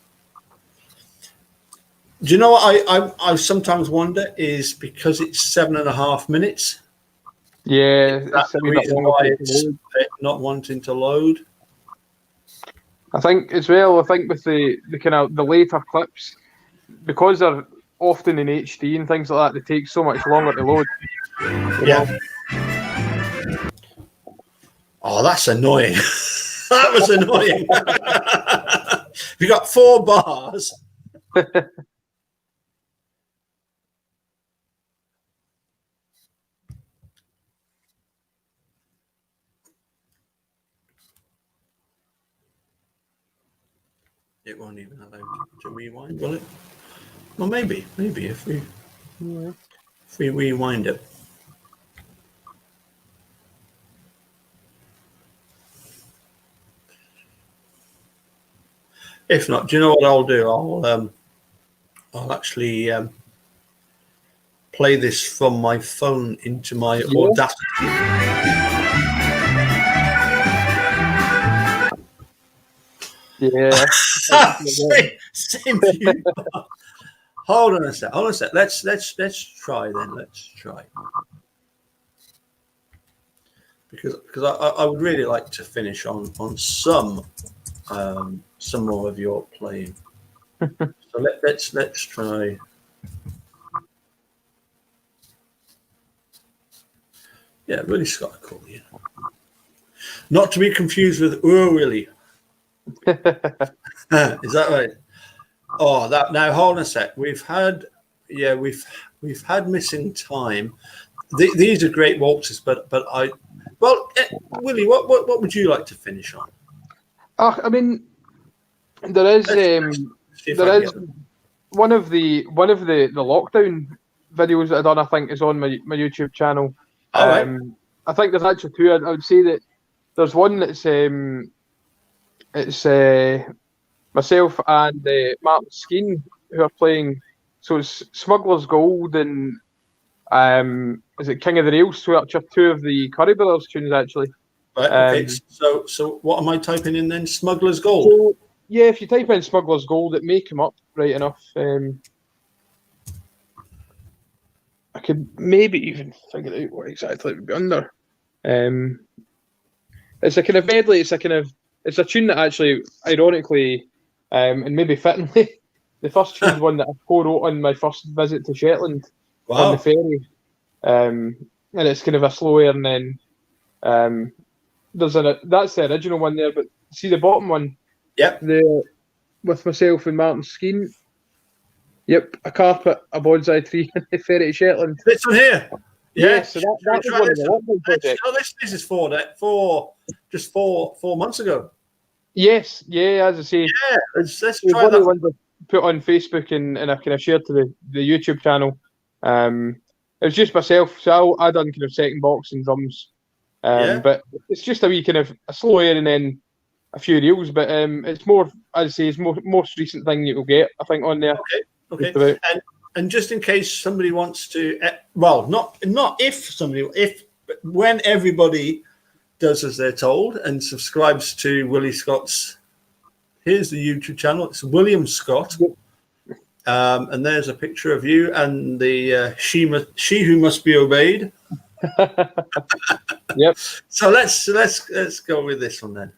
Do you know what I sometimes wonder is because it's 7.5 minutes? Yeah, Is that the reason why it's not wanting to load? I think as well. I think with the kind of the later clips, because they're often in HD and things like that, they take so much longer to load. Yeah. Oh, that's annoying. That was annoying. We got 4 bars. It won't even allow to rewind, will it? Well, maybe if we rewind it. If not, do you know what I'll do? I'll actually play this from my phone into my Audacity. Yeah. Same view. Hold on a sec. Let's try then. Let's try. Because I would really like to finish on some more of your playing. So let's try. Yeah, Wullie Scott Accordion. Not to be confused with Willie. Is that right? Oh, that now hold on a sec. We've had missing time. These are great waltzes, but Willie, what would you like to finish on? I mean, there is one of the lockdown videos that I've done. I think is on my YouTube channel. All right. I think there's actually 2. I would say that there's one that's myself and Martin Skeen who are playing. So it's Smuggler's Gold and is it King of the Rails? Which are 2 of the Curry Brothers tunes actually. Right. Okay. So what am I typing in then? Smuggler's Gold. So, yeah, if you type in Smuggler's Gold, it may come up right enough. I could maybe even figure out what exactly it would be under. It's a kind of medley. It's a tune that actually, ironically, and maybe fittingly, the first tune is one that I co-wrote on my first visit to Shetland on the ferry. And it's kind of a slower, and then that's the original one there. But see the bottom one. Yep. With myself and Martin Skeen. Yep, a carpet, a bonsai tree, and the ferry to Shetland. This one here. Yeah. So that was one of the lockdown projects. This is just four months ago. Yes, yeah, as I say. Yeah, let's try that. One I put on Facebook and I kind of shared to the YouTube channel. It was just myself, so I done kind of second box and drums. But it's just a wee kind of a slow air and then a few reels. But it's more, as I say, it's most recent thing you'll get, I think, on there. Okay. And just in case somebody wants to, when everybody does as they're told and subscribes to Wullie Scott's, here's the YouTube channel. It's William Scott. Yep. And there's a picture of you and the she who must be obeyed. Yep. So let's go with this one then.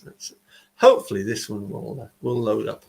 Let's hopefully this one will load up.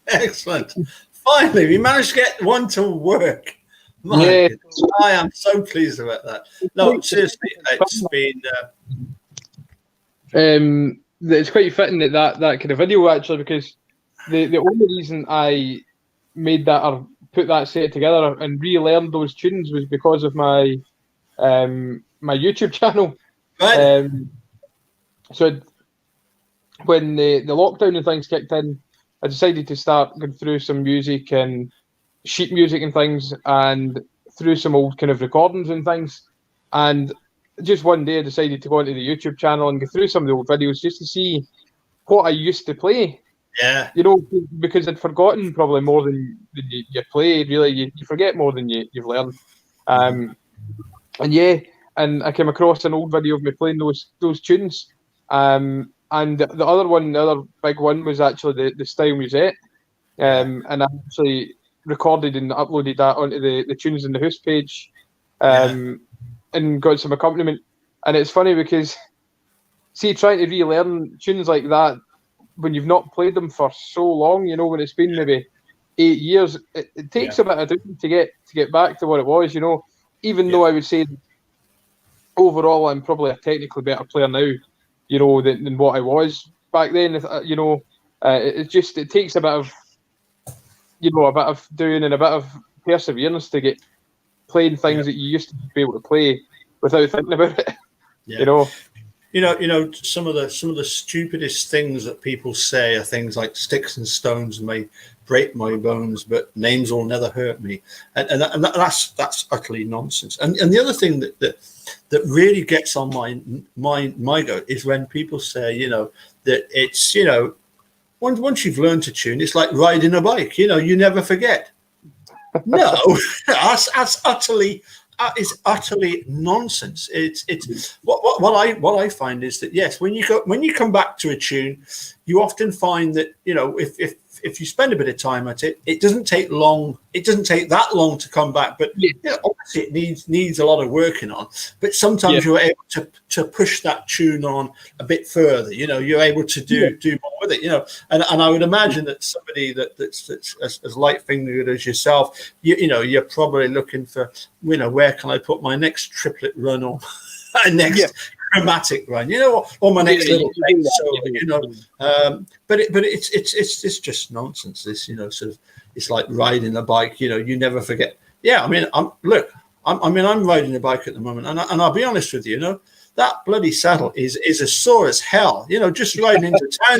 Excellent. Finally, we managed to get one to work. Yeah. I am so pleased about that. No, seriously, it's been. It's quite fitting that kind of video actually, because the only reason I made that or put that set together and relearned those tunes was because of my my YouTube channel. Right. So when the lockdown and things kicked in, I decided to start going through some music and sheet music and things, and through some old kind of recordings and things. And just one day I decided to go onto the YouTube channel and go through some of the old videos just to see what I used to play. Yeah. You know, because I'd forgotten probably more than you play, really. You forget more than you've learned. And yeah, and I came across an old video of me playing those tunes. And the other big one was actually the Style Musette. And I actually recorded and uploaded that onto the Tunes in the House page, and got some accompaniment. And it's funny because, see, trying to relearn tunes like that when you've not played them for so long, you know, when it's been maybe 8 years, it takes a bit of doing to get back to what it was, you know. Even though I would say overall I'm probably a technically better player now, you know, than what I was back then. You know, it takes a bit of, you know, a bit of doing and a bit of perseverance to get playing things that you used to be able to play without thinking about it. You know. You know, some of the stupidest things that people say are things like sticks and stones may break my bones, but names will never hurt me, and that's utterly nonsense. And the other thing that really gets on my goat is when people say, you know, that it's, you know, once you've learned to tune, it's like riding a bike. You know, you never forget. No, that's utterly. It's utterly nonsense. It's what I find is that, yes, when you come back to a tune, you often find that, you know, if if you spend a bit of time at it, it doesn't take long. It doesn't take that long to come back. But obviously, it needs a lot of working on. But sometimes you're able to push that tune on a bit further. You're able to do more with it. And I would imagine that somebody that's as light fingered as yourself, you're probably looking for, where can I put my next triplet run or next chromatic run, or my next little thing. So, but it's just nonsense. This, sort of, it's like riding a bike. You never forget. Yeah, I mean, I'm riding a bike at the moment, and I'll be honest with you, that bloody saddle is as sore as hell. Just riding into town.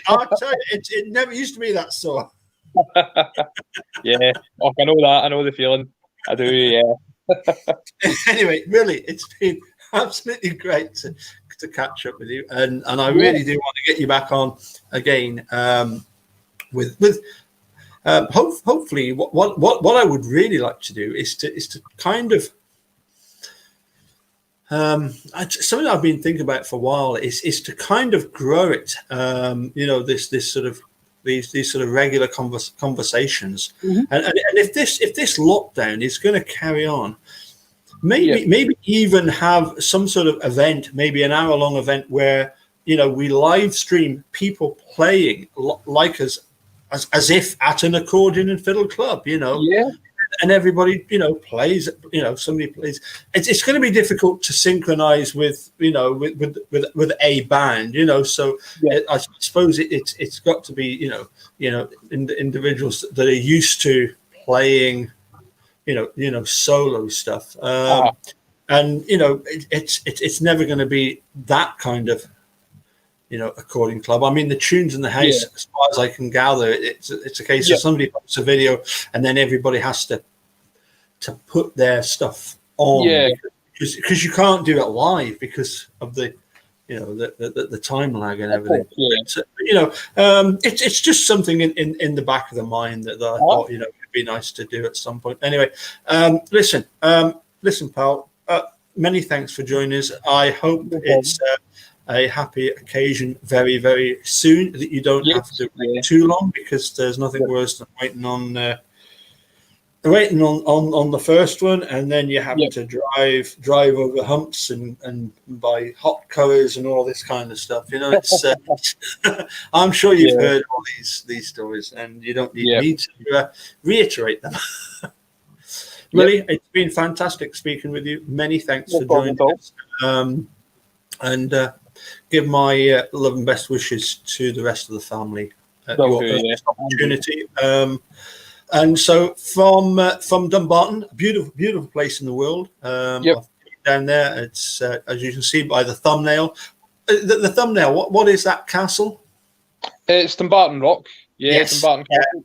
I'll tell you, it never used to be that sore. Yeah, I know that. I know the feeling. I do. Yeah. Anyway, really, it's been absolutely great to catch up with you, and I really do want to get you back on again. With hopefully, what I would really like to do is to kind of something I've been thinking about for a while is to kind of grow it. This sort of these sort of regular conversations, and if this lockdown is going to carry on, maybe even have some sort of event, maybe an hour-long event where we live stream people playing like as if at an accordion and fiddle club, and everybody plays, somebody plays. It's going to be difficult to synchronize with with a band, so I suppose it's got to be individuals that are used to playing solo stuff, and it's never going to be that kind of accordion club. I mean, the tunes in the house, as far as I can gather, it's a case of somebody puts a video and then everybody has to put their stuff on, because you can't do it live because of the the time lag and everything. It's just something in the back of the mind that I thought it'd be nice to do at some point. Anyway, listen, pal. Many thanks for joining us. I hope it's a happy occasion very, very soon, that you don't have to wait too long, because there's nothing worse than waiting on the first one, and then you're having to drive over humps and buy hot covers and all this kind of stuff. It's I'm sure you've heard all these stories, and you don't need me to reiterate them. Really, it's been fantastic speaking with you. Many thanks for joining us, and give my love and best wishes to the rest of the family at your first opportunity. And so from Dumbarton, a beautiful place in the world. I've been down there. It's as you can see by the thumbnail. The thumbnail. What is that castle? It's Dumbarton Rock. Yes. Dumbarton Castle.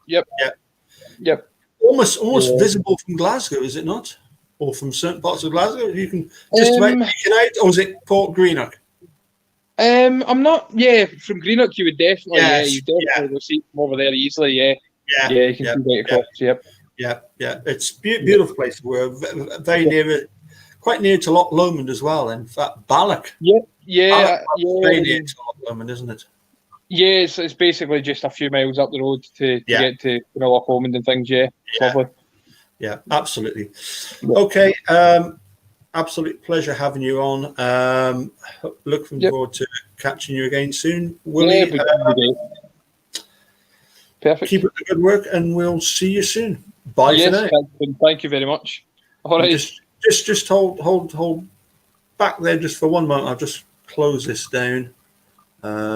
Yep. Almost visible from Glasgow, is it not? Or from certain parts of Glasgow? You can just about make it out. Or is it Port Greenock? I'm not. Yeah, from Greenock you would definitely. You definitely will see from over there easily. Yeah, you can see right across. Yeah. It's beautiful place. We're very near, quite near to Loch Lomond as well. In fact, Balloch. Yeah. Very near to Loch Lomond, isn't it? Yeah, it's basically just a few miles up the road to get to Loch Lomond and things. Yeah, lovely. Yeah, absolutely. Okay. Absolute pleasure having you on. Looking forward to catching you again soon. Wullie, perfect. Keep up the good work, and we'll see you soon. Bye for now. Thank you very much. All right. Just hold back there just for one moment. I'll just close this down.